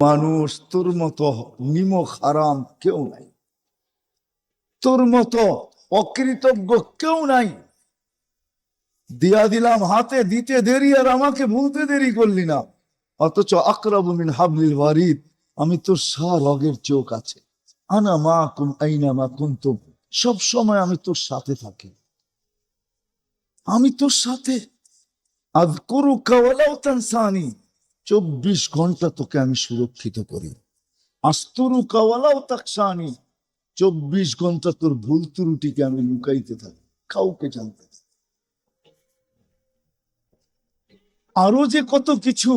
মানুষ তোর মতো নিমক হারাম কেউ নাই, তোর মতো অকৃতজ্ঞ কেউ নাই। দিয়া দিলাম হাতে, দিতে দেরি আর আমাকে ভুলতে দেরি করলি না। অথচ আকরাবু মিন হাবলিল ওয়ারিদ, আমি তোর রগের চোখ আছে। আনা মা কুম আইনা মা কুনতুম, সব সময় আমি তোর সাথে থাকি, আমি তোর সাথে। আযকুরুকা ওয়ালাউ তানসানি, 24 ঘন্টা তোকে আমি সুরক্ষিত করি। আস্তুরুকা ওয়ালাউ তাকশানি, 24 ঘন্টা তোর ভুল ত্রুটিকে আমি লুকাইতে থাকি, কাউকে জানতে। আরো যে কত কিছু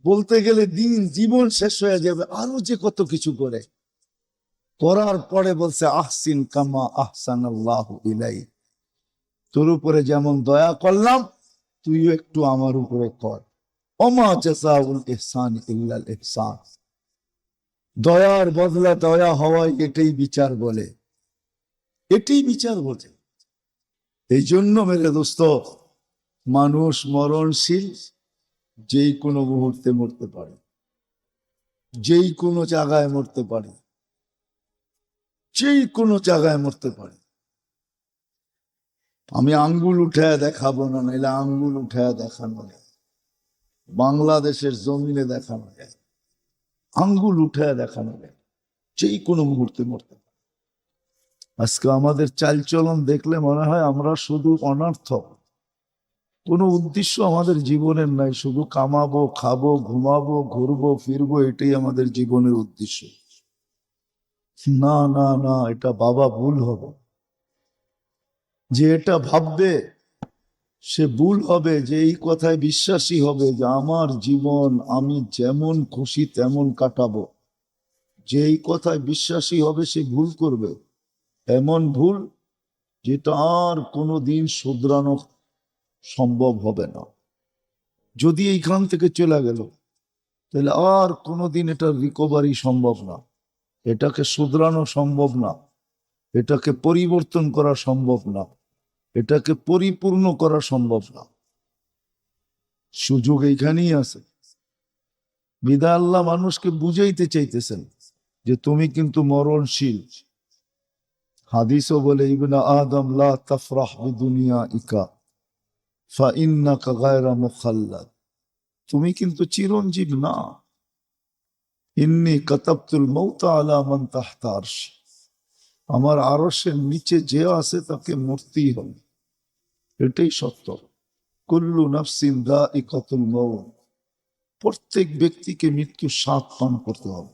বলতে গেলে দিন জীবন শেষ হয়ে যাবে, আরো যে কত কিছু করে, করার পরে বলছে আহসিন কামা আহসানাল্লাহু ইলাইক, তোর উপরে যেমন দয়া করলাম তুইও একটু আমার উপরে কর। ওমা জাযাউল ইহসান ইল্লাল ইহসান, দয়ার বদলা দয়া হওয়ায় এটাই বিচার বলে, এটাই বিচার বলে। এই জন্য মেরে দোস্ত, মানুষ মরণশীল, যেই কোনো মুহূর্তে মরতে পারে, যেই কোনো জায়গায় মরতে পারে, যেই কোনো জায়গায় মরতে পারে। আমি আঙ্গুল উঠায় দেখাবো না, নাইলে আঙ্গুল উঠায় দেখানো যায়, বাংলাদেশের জমিনে দেখানো যায়, আঙ্গুল উঠায় দেখানো যায়, যেই কোনো মুহূর্তে মরতে পারে। আজকে আমাদের চালচলন দেখলে মনে হয় আমরা শুধু অনর্থক, কোনো উদ্দেশ্য আমাদের জীবনের নাই, শুধু কামাবো, খাবো, ঘুমাবো, ঘুরবো, ফিরবো, এটাই আমাদের জীবনের উদ্দেশ্য। না না না, এটা বাবা ভুল হবে। যে এটা ভাববে সে ভুল হবে, যে এই কথায় বিশ্বাসী হবে যে আমার জীবন আমি যেমন খুশি তেমন কাটাবো, যে এই কথায় বিশ্বাসী হবে সে ভুল করবে, এমন ভুল যেটা আর কোনোদিন শুধরানো সম্ভব হবে না। যদি এইখান থেকে চলে গেল তাহলে আর কোনোদিন এটা রিকভারি সম্ভব না, এটাকে শুধরানো সম্ভব না, এটাকে পরিবর্তন করা সম্ভব না, এটাকে পরিপূর্ণ করা সম্ভব না। সুযোগ এইখানেই আছে। বিধায় আল্লাহ মানুষকে বুঝাইতে চাইতেছেন যে তুমি কিন্তু মরণশীল। হাদিসও বলে ইবনে আদম লা তাফরাহ বিদুনিয়াইকা ফাইন্নাকা গায়রা মুখাল্লাদ, তুমি কিন্তু চিরঞ্জীব না। ইন্নী কাতাবতুল মাউতা আলা মান তাহতা আরশি, আমার আরশের নিচে যে আছে তাকে মরতেই হবে, এটাই সত্য। কুল্লু নাফসিন যায়িকাতুল মাউত, প্রত্যেক ব্যক্তিকে মৃত্যুর স্বাদ পান করতে হবে।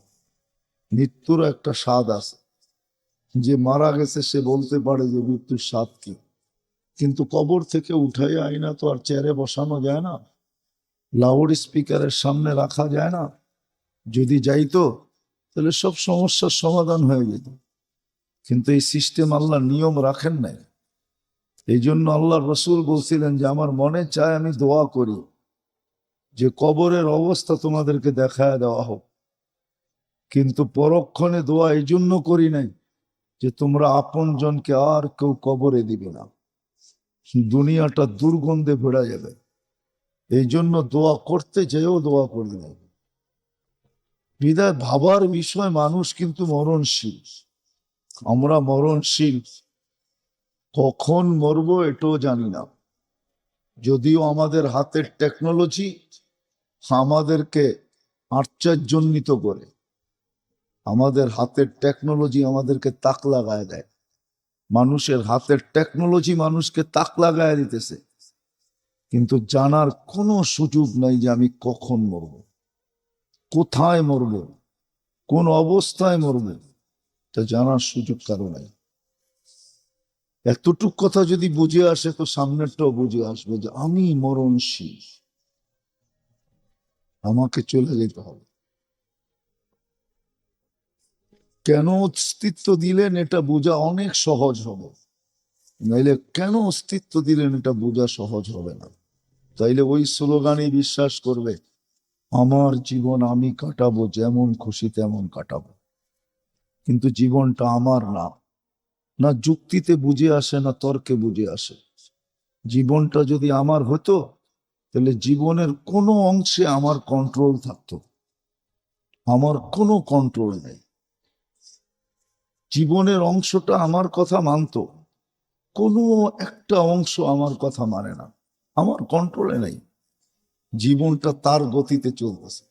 মৃত্যুর একটা স্বাদ আছে, যে মারা গেছে সে বলতে পারে যে মৃত্যুর স্বাদ কি, কিন্তু কবর থেকে উঠাই আয়না তো আর চেয়ারে বসানো যায় না, লাউড স্পিকারের সামনে রাখা যায় না। যদি যাইতো তাহলে সব সমস্যার সমাধান হয়ে যেত, কিন্তু এই সিস্টেম আল্লাহ নিয়ম রাখেন নাই। এই জন্য আল্লাহ রসুল বলছিলেন যে আমার মনে চায় আমি দোয়া করি যে কবরের অবস্থা তোমাদেরকে দেখায় দেওয়া হোক, কিন্তু পরক্ষণে দোয়া এই জন্য করি নাই যে তোমরা আপন জনকে আর কেউ কবরে দিবে না, দুনিয়াটা দুর্গন্ধে ভরা যাবে। এই জন্য দোয়া করতে যেও দোয়া করি নাই। বিদায় ভাবার বিষয়, মানুষ কিন্তু মরণশীল, আমরা মরণশীল, কখন মরবো এটাও জানি না। যদিও আমাদের হাতের টেকনোলজি আমাদেরকে আশ্চর্যান্বিত করে, আমাদের হাতের টেকনোলজি আমাদেরকে তাক লাগায় দেয়, মানুষের হাতের টেকনোলজি মানুষকে তাক লাগায় দিতেছে, কিন্তু জানার কোনো সুযোগ নাই যে আমি কখন মরব, কোথায় মরব, কোন অবস্থায় মরব, তা জানার সুযোগ কারো নাই। এতটুক কথা যদি বুঝে আসে তো সামনেরটাও বুঝে আসবে যে আমি মরণশীল, আমাকে চলে যেতে হবে। কেন অস্তিত্ব দিলেন এটা বোঝা অনেক সহজ হবে, নাইলে কেন অস্তিত্ব দিলেন এটা বোঝা সহজ হবে না। তাইলে ওই স্লোগানই বিশ্বাস করবে, আমার জীবন আমি কাটাবো, যেমন খুশি তেমন কাটাবো। কিন্তু জীবনটা আমার না, না যুক্তিতে বুঝে আসে না তর্কে বুঝে আসে। জীবনটা যদি আমার হতো তাহলে জীবনের কোনো অংশে আমার কন্ট্রোল থাকতো, আমার কোনো কন্ট্রোল নেই। জীবনের অংশটা আমার কথা মানতো, কোনো একটা অংশ আমার কথা মানে না, আমার কন্ট্রোলে নেই। জীবনটা তার গতিতে চলতেছে,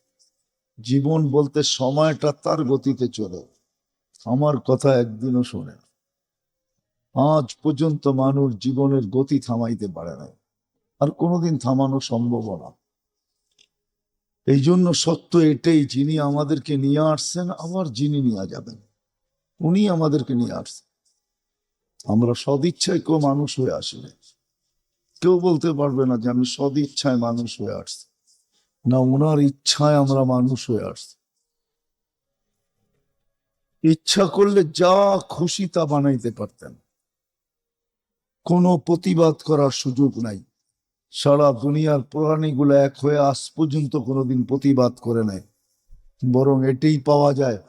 জীবন বলতে সময়টা তার গতিতে চলে, আমার কথা একদিনও শোনে না। আজ পর্যন্ত মানুষ জীবনের গতি থামাইতে পারে না, আর কোনোদিন থামানো সম্ভব না। এই জন্য সত্য এটাই, যিনি আমাদেরকে নিয়ে আসছেন আবার যিনি নিয়ে যাবেন, উনি আমাদেরকে নিয়ে আসছেন। আমরা সদিচ্ছায় কেউ মানুষ হয়ে আসিনি। কেউ বলতে পারবে না যে আমি সদিচ্ছায় মানুষ হয়ে আসছি, না, ওনার ইচ্ছায় আমরা মানুষ হয়ে আসছি। ইচ্ছা করলে যা খুশি তা বানাইতে পারতেন, কোনো প্রতিবাদ করার সুযোগ নাই। সারা দুনিয়ার প্রাণীগুলো এক হয়ে আজ পর্যন্ত কোনোদিন প্রতিবাদ করে নাই, বরং এটাই পাওয়া যায়,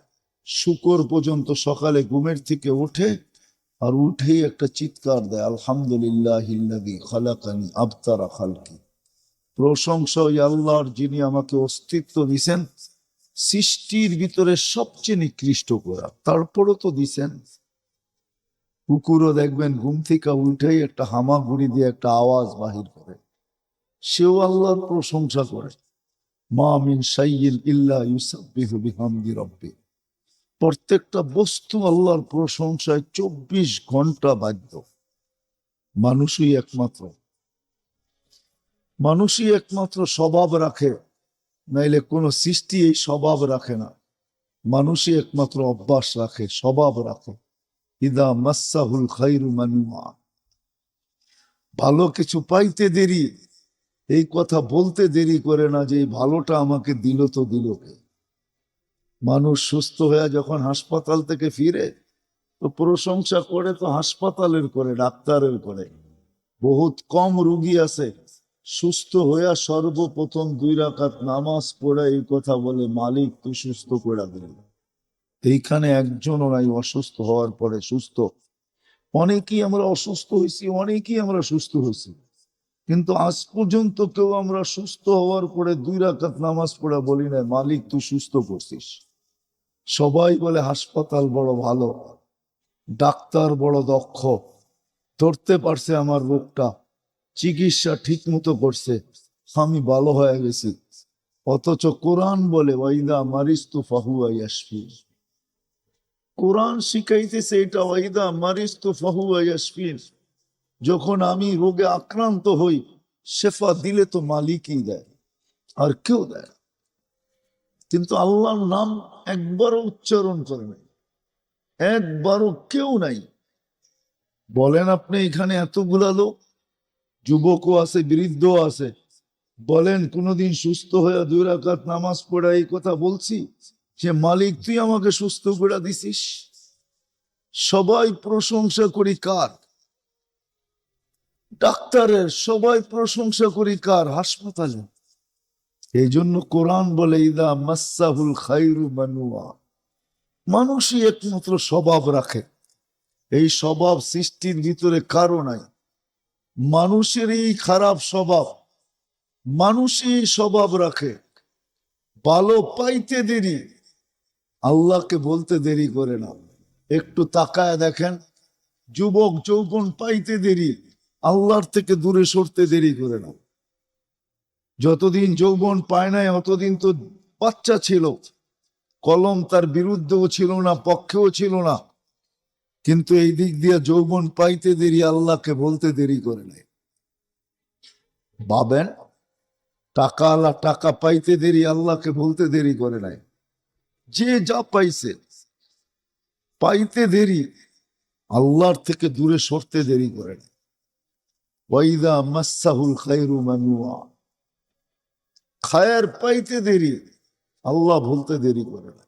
শুকর পর্যন্ত সকালে ঘুমের থেকে ওঠে আর উঠেই একটা চিৎকার দেয়, আলহামদুলিল্লাহিল্লাযী খালাকানি আবতারা খালকি। প্রশংসা ওই আল্লাহর, যিনি আমাকে অস্তিত্ব দিছেন সৃষ্টির ভিতরে সবচেয়ে নিকৃষ্ট করা, তারপরও তো দিছেন। কুকুরও দেখবেন ঘুম থেকে উঠেই একটা হামাগুড়ি দিয়ে একটা আওয়াজ বাহির করে, সেও আল্লাহর প্রশংসা করে। মা মিন শাইইন ইল্লা ইউসাব্বিহু বিহামদি রাব্বি। প্রত্যেকটা বস্তু আল্লাহর প্রশংসায় 24 ঘন্টা বাধ্য। মানুষই একমাত্র স্বভাব রাখে, নাইলে কোন সৃষ্টি এই স্বভাব রাখে না। মানুষই একমাত্র অভ্যাস রাখে, স্বভাব রাখে। ইদা মাসাহুল খাইরু মানুয়া। ভালো কিছু পাইতে দেরি, এই কথা বলতে দেরি করে না যে এই ভালোটা আমাকে দিল তো দিল কে। মানুষ সুস্থ হয়ে যখন হাসপাতাল থেকে ফিরে, তো প্রশংসা করে তো হাসপাতালের করে, ডাক্তারের করে। বহুত কম রোগী আছে সুস্থ হইয়া সর্বপ্রথম 2 রাকাত নামাজ পড়ে এই কথা বলে, মালিক তুই সুস্থ করে দিল। এইখানে একজনও নাই অসুস্থ হওয়ার পরে সুস্থ। অনেকেই আমরা অসুস্থ হয়েছি, অনেকেই আমরা সুস্থ হয়েছি, কিন্তু আজ পর্যন্ত কেউ আমরা সুস্থ হওয়ার পরে 2 রাকাত নামাজ পড়ে বলি না, মালিক তুই সুস্থ করছিস। সবাই বলে হাসপাতাল বড় ভালো, ডাক্তার বড় দক্ষ, ধরতে পারছে আমার রোগটা, চিকিৎসা ঠিক মতো করছে, আমি ভালো হয়ে গেছি। অথচ কোরআন বলে ওয়াইদা মারিস্তু ফাহুয়া ইয়াশফি। কোরআন শিখাইতেছে এটা, ওয়াইদা মারিস্তু ফাহুয়া ইয়াশফি। যখন আমি রোগে আক্রান্ত হই, শেফা দিলে তো মালিকই দেয়, আর কেউ দেয়। কিন্তু আল্লাহর নাম একবারও উচ্চারণ করে নাই, একবারও কেউ নাই। বলেন আপনি এখানে এতগুলা লোক, যুবকও আছে, বৃদ্ধও আছে, বলেন কোনদিন সুস্থ হয়ে 2 রাকাত নামাজ পড়া এই কথা বলছি যে মালিক তুই আমাকে সুস্থ করে দিছিস? সবাই প্রশংসা করি কার? ডাক্তারের। সবাই প্রশংসা করি কার? হাসপাতালে। এই জন্য কোরআন বলে ইদা মাসাহুল খাইরু মানুয়া। মানুষই একমাত্র স্বভাব রাখে, এই স্বভাব সৃষ্টির ভিতরে কারো নাই। মানুষেরই খারাপ স্বভাব, মানুষই স্বভাব রাখে। ভালো পাইতে দেরি, আল্লাহকে বলতে দেরি করে না। একটু তাকায় দেখেন, যুবক যৌবন পাইতে দেরি, আল্লাহর থেকে দূরে সরতে দেরি করে না। যতদিন যৌবন পায় নাই অতদিন তো বাচ্চা ছিল, কলম তার বিরুদ্ধেও ছিল না, পক্ষেও ছিল না। কিন্তু এই দিক দিয়ে যৌবন পাইতে দেরি, আল্লাহকে বলতে দেরি করে নাই। ভাবেন, টাকা আল্লাহ টাকা পাইতে দেরি, আল্লাহকে বলতে দেরি করে নাই। যে যা পাইছে পাইতে দেরি, আল্লাহর থেকে দূরে সরতে দেরি করে নাই। ওয়াইদা মাসাহুল খায়রু মানুয়া। খায়ের পাইতে দেরি, আল্লাহ বলতে দেরি করে না।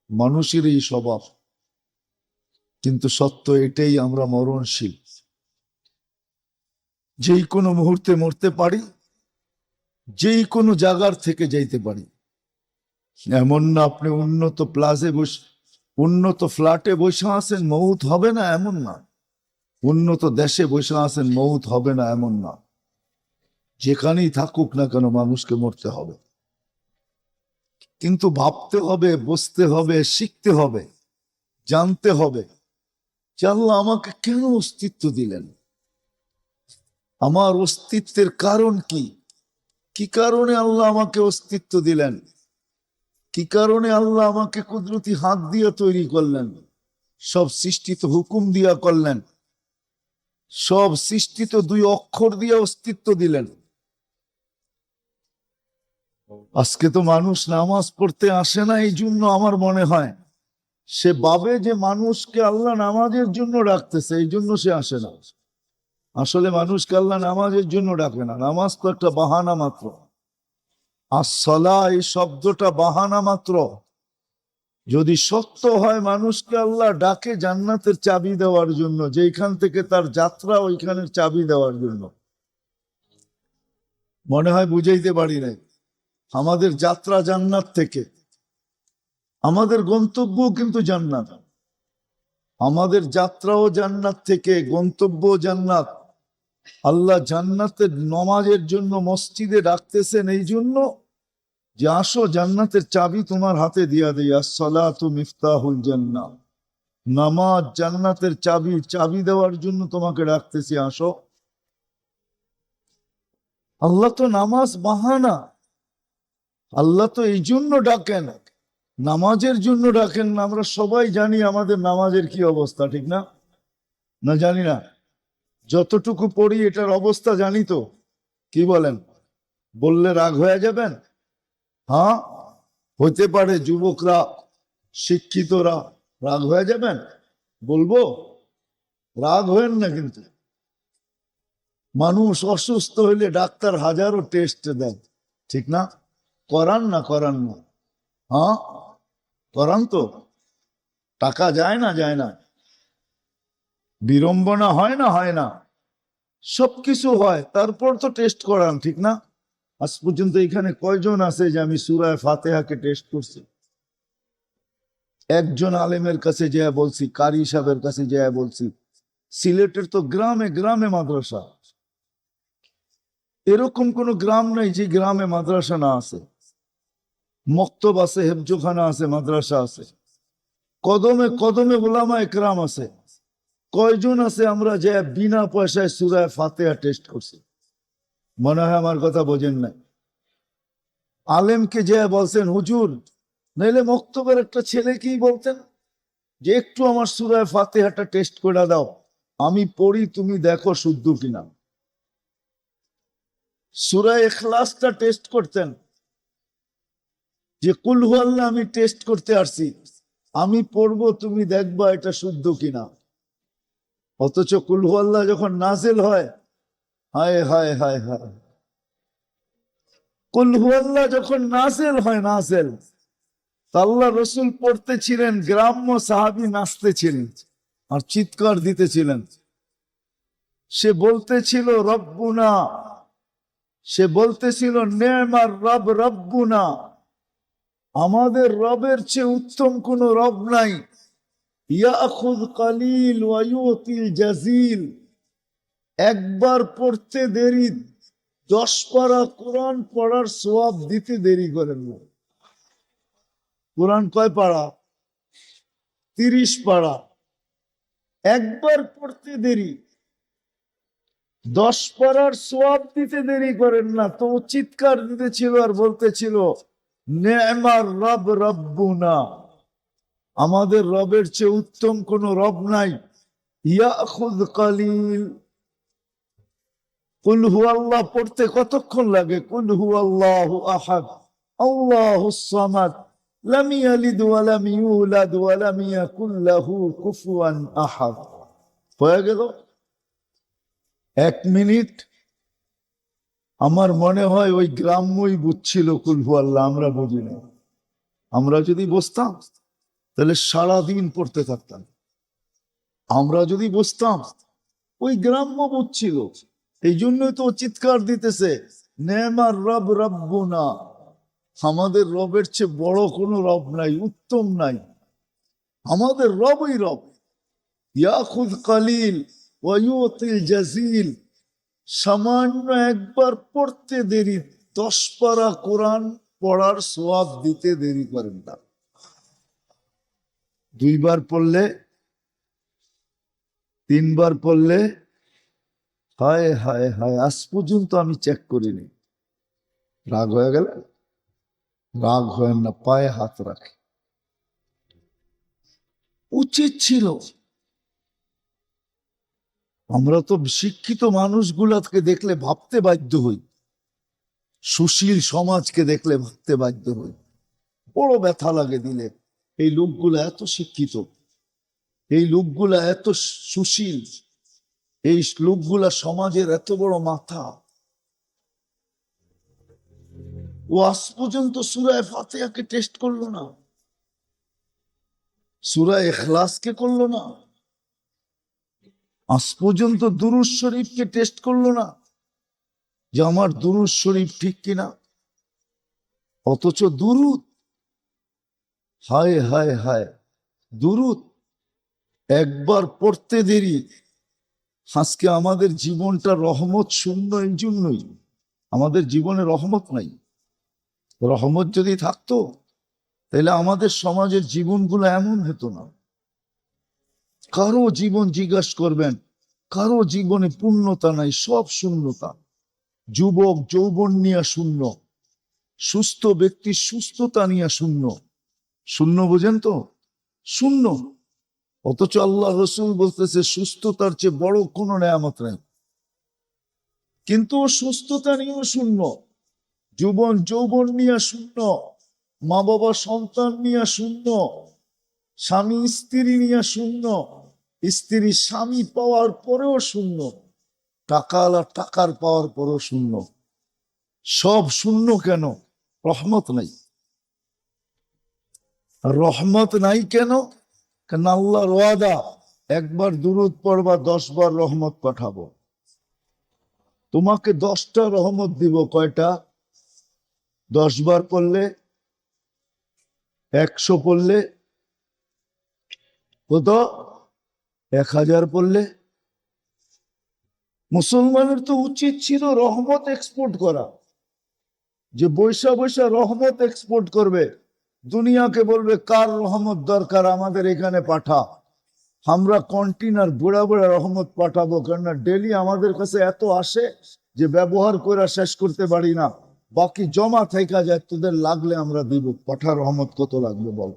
মানুষের এই স্বভাব। কিন্তু সত্য এটাই, আমরা মরণশীল, যেই কোনো মুহূর্তে মরতে পারি, যেই কোনো জায়গার থেকে যাইতে পারি। এমন না আপনি উন্নত প্লাজে বসে, উন্নত ফ্ল্যাটে বসে আছেন মৌত হবে না, এমন না। উন্নত দেশে বসে আছেন মৌত হবে না, এমন না। যেখানেই থাকুক না কেন মানুষকে মরতে হবে। কিন্তু ভাবতে হবে, বসতে হবে, শিখতে হবে, জানতে হবে যে আল্লাহ আমাকে কেন অস্তিত্ব দিলেন, আমার অস্তিত্বের কারণ কি, কি কারণে আল্লাহ আমাকে অস্তিত্ব দিলেন, কি কারণে আল্লাহ আমাকে কুদরতি হাত দিয়ে তৈরি করলেন, সব সৃষ্টি তো হুকুম দিয়া করলেন, সব সৃষ্টি তো দুই অক্ষর দিয়ে অস্তিত্ব দিলেন। আজকে তো মানুষ নামাজ পড়তে আসে না, এই জন্য আমার মনে হয় সে ভাবে যে মানুষকে আল্লাহ নামাজের জন্য ডাকতেছে, এই জন্য সে আসে না। আসলে মানুষকে আল্লাহ নামাজের জন্য ডাকে না, নামাজ তো একটা বাহানা মাত্র। আসসালা এই শব্দটা বাহানা মাত্র। যদি সত্য হয় মানুষকে আল্লাহ ডাকে জান্নাতের চাবি দেওয়ার জন্য, যেখান থেকে তার যাত্রা ওইখানের চাবি দেওয়ার জন্য। মনে হয় বুঝাইতে পারি নাই। আমাদের যাত্রা জান্নাত থেকে, আমাদের গন্তব্য কিন্তু জান্নাত, আমাদের যাত্রাও জান্নাত থেকে, গন্তব্য জান্নাত। আল্লাহ জান্নাতের নমাজের জন্য মসজিদে ডাকতেছেন এই জন্য যে আসো, জান্নাতের চাবি তোমার হাতে দিয়া দেই। আসসালাতু মিফতাহুল জান্নাহ, নামাজ জান্নাতের চাবি, চাবি দেওয়ার জন্য তোমাকে ডাকতেছি, আসো। আল্লাহ তো নামাজ বাহানা, আল্লাহ তো এই জন্য ডাকেন, নামাজের জন্য ডাকেন না। আমরা সবাই জানি আমাদের নামাজের কি অবস্থা, ঠিক না? না জানি না? যতটুকু পড়ি এটার অবস্থা জানি তো। কি বলেন? বললে রাগ হয়ে যাবেন? হ্যাঁ, হতে পারে যুবকরা, শিক্ষিতরা রাগ হয়ে যাবেন। বলবো, রাগ হয়েন না কিন্তু। মানুষ অসুস্থ হইলে ডাক্তার হাজারো টেস্ট দেন, ঠিক না? করান না? করান না? হ্যাঁ করান তো। টাকা যায় না? যায় না? বিড়ম্বনা হয় না? হয় না? সবকিছু হয়, তারপর তো টেস্ট করান, ঠিক না? আজ পর্যন্ত এখানে কয়জন আছে যে আমি সূরা ফাতিহাকে টেস্ট করছি? একজন আলেমের কাছে যেয়ে বলছি, কারি সাহেবের কাছে যেয়ে বলছি। সিলেটের তো গ্রামে গ্রামে মাদ্রাসা, এরকম কোন গ্রাম নাই যে গ্রামে মাদ্রাসা না আছে। মক্তব আছে, হেফজোখানা আছে, মাদ্রাসা আছে, কদমে কদমে উলামা একরাম আছে। কয়জন আছে আমরা যে বিনা পয়সায় সূরা ফাতিহা টেস্ট করছি? মনে হয় আমার কথা বোঝেন নাই। আলেমকে যে বলছেন হুজুর, নাইলে মক্তবের একটা ছেলেকেই বলতেন যে একটু আমার সূরা ফাতিহাটা টেস্ট করে দাও, আমি পড়ি, তুমি দেখো শুদ্ধ কিনা। সূরা ইখলাসটা টেস্ট করতেন যে কুল হু আল্লাহ আমি টেস্ট করতে আসছি, আমি পড়বো, তুমি দেখবা এটা শুদ্ধ কিনা। অথচ কুল হু আল্লাহ যখন নাজিল হয়, হায় হায় হায় হায়, কুল হু আল্লাহ যখন নাজিল হয়, নাজিল, আল্লাহ রসুল পড়তেছিলেন, গ্রাম্য সাহাবী নাচতেছিলেন আর চিৎকার দিতেছিলেন। সে বলতেছিল রব্বুনা, সে বলতেছিল নেমার রব রব্বুনা, আমাদের রবের চেয়ে উত্তম কোন রব নাই। ইয়াখুয কালিল ওয়া ইউতিল জাজিল, একবার পড়তে দেরি, 10 পারা কোরআন পড়ার সওয়াব দিতে দেরি করেন না। কোরআন কয় পারা? 30 পারা। একবার পড়তে দেরি, 10 পারার সওয়াব দিতে দেরি করেন না। তো চিৎকার দিতেছিল আর বলতেছিল নেমার রব রব্বুনা, আমাদের রবের চেয়ে উত্তম কোন রব নাই। ইয়াখুয কালিল, কুল হু আল্লাহ পড়তে কতক্ষণ লাগে? কুল হু আল্লাহু আহাদ আল্লাহুস সামাদ লাম ইয়ালিদ ওয়া লাম ইউলাদ ওয়া লাম ইয়াকুল লাহু কুফুয়ান আহাদ। হয়ে গেল 1 মিনিট। আমার মনে হয় ওই গ্রাম্যই বুঝছিল কুল হু আল্লাহ, আমরা বুঝি না। আমরা যদি বসতাম তাহলে সারাদিন পড়তে থাকতাম। আমরা যদি বসতাম, ওই গ্রাম্য বুঝছিল, এই জন্যই তো চিৎকার দিতেছে নেমার রব রব্বুনা, আমাদের রবের চেয়ে বড় কোনো রব নাই, উত্তম নাই, আমাদের রবই রব। ইয়াখুয কালিল ওয়া ইউতিল জাজিল, সামান্য একবার পড়তে দেরি, 10 পারা কোরআন পড়ার সওয়াব দিতে দেরি করেন না। 2 বার পড়লে, 3 বার পড়লে, হায় হায় হায়, আজ পর্যন্ত আমি চেক করিনি। রাগ হয়ে গেল? রাগ হয় না, পায়ে হাত রাখে। উচিত ছিল। আমরা তো শিক্ষিত মানুষগুলাকে দেখলে ভাবতে বাধ্য হই, সুশীল সমাজকে দেখলে ভাবতে বাধ্য হই, বড় ব্যথা লাগে দিলে। এই লোকগুলা এত শিক্ষিত, এই লোকগুলা এত সুশীল, এই লোকগুলা সমাজের এত বড় মাথা, ও আজ পর্যন্ত সূরা ফাতিহাকে টেস্ট করলো না, সূরা ইখলাসকে করলো না, আজ পর্যন্ত দুরূদ শরীফকে টেস্ট করলো না যে আমার দুরূদ শরীফ ঠিক কিনা। অথচ দুরূদ, হায় হায় হায়, দুরূদ একবার পড়তে দেরি। আজকে আমাদের জীবনটা রহমত শূন্য, এই জন্যই আমাদের জীবনে রহমত নাই। রহমত যদি থাকতো তাহলে আমাদের সমাজের জীবনগুলো এমন হতো না। কারো জীবন জিজ্ঞাসা করবেন, কারো জীবনে পূর্ণতা নাই, সব শূন্যতা। যুবক যৌবন নিয়ে শূন্য, সুস্থ ব্যক্তি সুস্থতা নিয়ে শূন্য। শূন্য বোঝেন তো? শূন্য। অথচ আল্লাহ রসুল বলতেছে সুস্থতার চেয়ে বড় কোনো নেয়ামত নাই। কিন্তু সুস্থতা নিয়েও শূন্য, যৌবন যৌবন নিয়ে শূন্য, মা বাবা সন্তান নিয়ে শূন্য, স্বামী স্ত্রী নিয়ে শূন্য, স্ত্রী স্বামী পাওয়ার পরেও শূন্য, টাকাওয়ালা টাকার পাওয়ার পরেও শূন্য। সব শূন্য কেন? রহমত নাই। রহমত নাই কেন? কেন আল্লাহর ওয়াদা, একবার দুরূদ পড়বা 10 বার রহমত পাঠাবো। তোমাকে 10টা রহমত দিব। কয়টা? 10 বার পড়লে, 100 পড়লে, কত? 1000 পড়লে। মুসলমানের তো উচিত ছিল রহমত এক্সপোর্ট করা, যে বৈশা বৈশা রহমত এক্সপোর্ট করবে, দুনিয়াকে বলবে কার রহমত দরকার আমাদের এখানে পাঠা। আমরা কন্টিনার বুড়া বুড়া রহমত পাঠাবো, কেননা ডেলি আমাদের কাছে এত আসে যে ব্যবহার করে শেষ করতে পারি না, বাকি জমা থেকে যায়, তোদের লাগলে আমরা দিব। পাঠা রহমত কত লাগবে বল?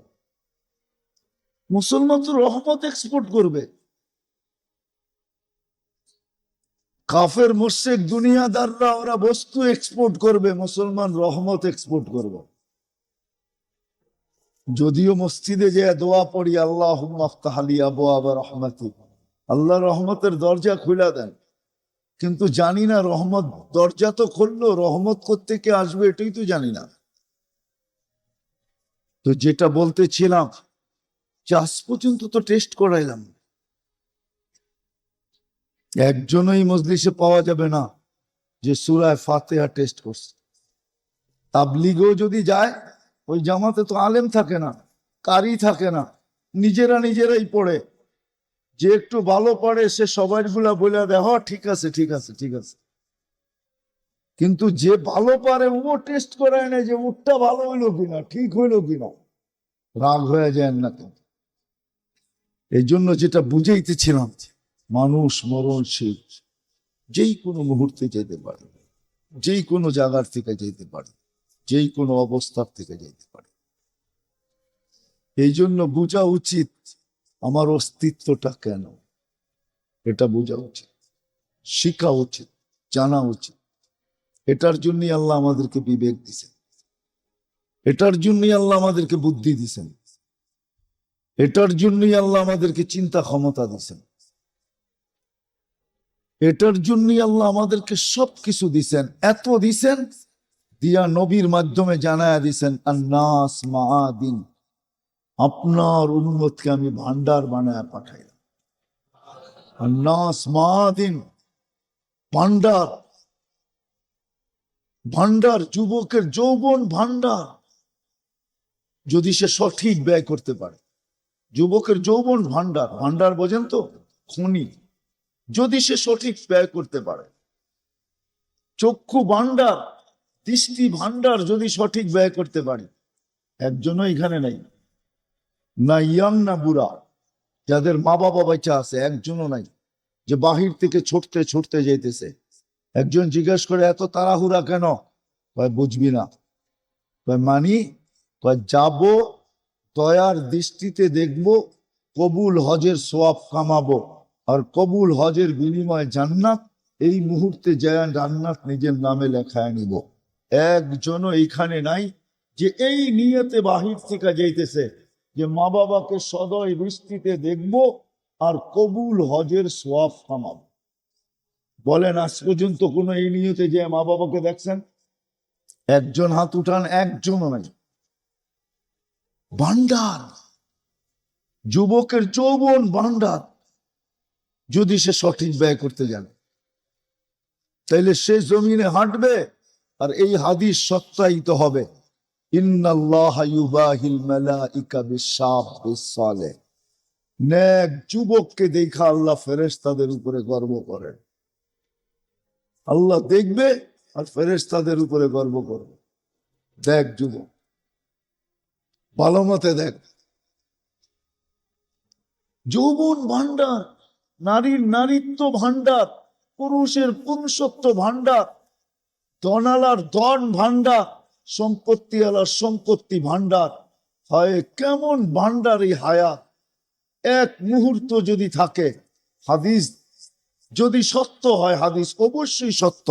মুসলমান তো রহমত এক্সপোর্ট করবে। কাফের মুশরিক দুনিয়াদাররা ওরা বস্তু এক্সপোর্ট করবে, মুসলমান রহমত এক্সপোর্ট করবে। যদিও মসজিদে যে দোয়া পড়ি, আল্লাহুম্মা আফতাহ লি আবওয়াব রাহমাতিক, আল্লাহ রহমতের দরজা খুলে দেন, কিন্তু জানি না রহমত দরজা তো খুললো, রহমত কোত্থেকে আসবে এটাই তো জানি না। তো যেটা বলতেছিলাম, আজ পর্যন্ত তো টেস্ট করাইলাম, একজনই মজলিসে পাওয়া যাবে না যে সূরা ফাতিহা টেস্ট করছে। তাবলীগেও যদি যায়, ওই জামাতে তো আলেম থাকে না, কারি থাকে না, নিজেরাই পড়ে। যে একটু ভালো পড়ে সে সবাইগুলা বলে দেয়, হ ঠিক আছে ঠিক আছে ঠিক আছে। কিন্তু যে ভালো পারে ও টেস্ট করায় না যে উঠটা ভালো হইলো কিনা, ঠিক হইলো কিনা। রাগ হয়ে যায় না তো? এই জন্য যেটা বুঝাইতেছিলাম, মানুষ মরণশীল, যেই কোনো মুহূর্তে যেতে পারে, যেই কোনো জায়গার থেকে যেতে পারে, যেই কোনো অবস্থার থেকে যেতে পারে। এই জন্য বোঝা উচিত আমার অস্তিত্বটা কেন, এটা বোঝা উচিত, শিখা উচিত, জানা উচিত। এটার জন্যই আল্লাহ আমাদেরকে বিবেক দিছেন, এটার জন্যই আল্লাহ আমাদেরকে বুদ্ধি দিছেন, এটার জন্যই আল্লাহ আমাদেরকে চিন্তা ক্ষমতা দিছেন, এটার জন্যই আল্লাহ আমাদেরকে সবকিছু দিছেন। এত দিছেন দিয়া নবীর মাধ্যমে জানায়া দিছেন, আন্নাস মাআদিন, আপনার উম্মতকে আমি ভান্ডার বানায় পাঠাইলাম। আন্নাস মাআদিন, ভান্ডার, ভান্ডার, যুবকের যৌবন ভান্ডার, যদি সে সঠিক ব্যয় করতে পারে। যুবকের যৌবন ভান্ডার, ভান্ডার বোঝেন তো? খনি, যদি সে সঠিক ব্যয় করতে পারে। চক্ষু ভান্ডার, দৃষ্টি ভান্ডার যদি সঠিক ব্যয় করতে পারি, একজনও এখানে নাই, না ইয়াং না বুড়া, যাদের মা বাবা বাচ্চা আছে একজনও নাই যে বাহির থেকে ছুটতে ছুটতে যেতেছে। একজন জিজ্ঞেস করে এত তাড়াহুড়া কেন? বুঝবি না। মানি যাব, দয়ার দৃষ্টিতে দেখব, কবুল হজের সোয়াব কামাবো, আর কবুল হজের বিনিময়ে জান্নাত। এই মুহূর্তে যায় জান্নাত নিজের নামে লেখায় নিব। একজনও এইখানে নাই যে এই নিয়তে বাহির থেকে যাইতেছে যে মা বাবাকে সদয় দৃষ্টিতে দেখব আর কবুল হজের সোয়াব কামাবো। বলেন আজ পর্যন্ত কোন এই নিয়তে যে মা বাবাকে দেখছেন? একজন হাত উঠান, একজনও নাই। ভান্ডার, যুবকের যৌবন ভান্ডার, যদি সে সঠিক ব্যয় করতে জানে তাইলে সে জমিনে হাঁটবে আর এই হাদিস সত্যায়িত হবে। ইন্নাল্লাহা ইউবাহিল মালাইকা বিশ-শাবিস সালেহ। নেক যুবককে দেখা আল্লাহ ফেরেশতাদের উপরে গর্ব করেন। আল্লাহ দেখবে আর ফেরেশতাদের উপরে গর্ব করবে। দেখ যুবক, ভালো মতে দেখ। যৌবন ভান্ডার, নারীর নারীত্ব ভান্ডার, পুরুষের পুরুষত্ব ভান্ডার, ধনালার ধন ভান্ডার, সম্পত্তি আলার সম্পত্তি ভান্ডার। হয় কেমন ভান্ডার এই হায়াত! এক মুহূর্ত যদি থাকে, হাদিস যদি সত্য হয়, হাদিস অবশ্যই সত্য,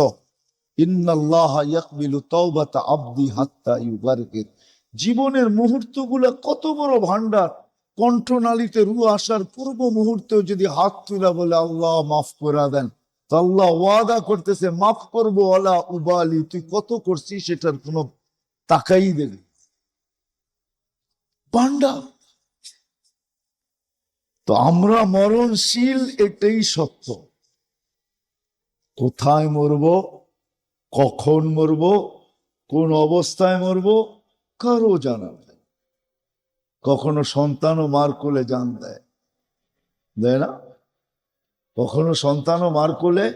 ইন্নাল্লাহা ইয়াকবিলু তাওবাতা আবদি হাত্তা ইউবারকির। জীবনের মুহূর্তগুলো কত বড় ভান্ডার! কণ্ঠনালীতে রু আসার পূর্ব মুহূর্তেও যদি হাত তুলা বলে আল্লাহ মাফ করে দেন, তো আল্লাহ ওয়াদা করতেছে মাফ করবো, আলা উবালি, তুই কত করছিস সেটার কোনো তাকাই দেবে। ভান্ডার। তো আমরা মরণশীল, এটাই সত্য। কোথায় মরব, কখন মরব, কোন অবস্থায় মরব, কারো জানা নেই। কখনো সন্তানও মার কোলে জান দেয়, দেয় না? কখনো সন্তানও মার কোলে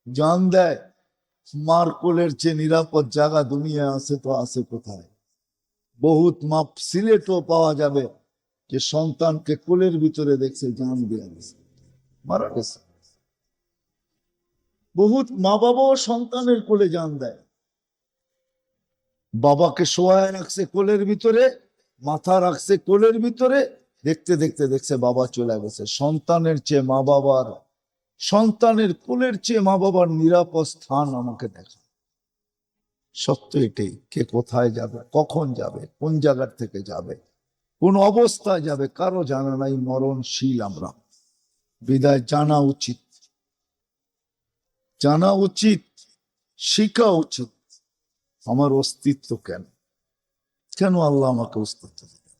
জান দেয়। মার কোলের চেয়ে নিরাপদ জায়গা দুনিয়া আছে তো আছে কোথায়? বহুত মাপ সিলেটও পাওয়া যাবে যে সন্তানকে কোলের ভিতরে দেখছে জান দিয়ে গেছে, মারা গেছে। বহুত মা বাবাও সন্তানের কোলে জান দেয়। বাবাকে শোয়ায় রাখছে কোলের ভিতরে, মাথা রাখছে কোলের ভিতরে, দেখতে দেখতে দেখছে বাবা চলে গেছে। সন্তানের চেয়ে মা বাবার, সন্তানের কোলের চেয়ে মা বাবার নিরাপদ স্থান আমাকে দেখা। সত্য এটাই। কে কোথায় যাবে, কখন যাবে, কোন জায়গার থেকে যাবে, কোন অবস্থায় যাবে, কারো জানা নাই। মরণশীল আমরা, বিদায় জানা উচিত, জানা উচিত, শিখা উচিত। আমার অস্তিত্ব কেন, কেন আল্লাহ আমাকে অস্তিত্ব দিলেন?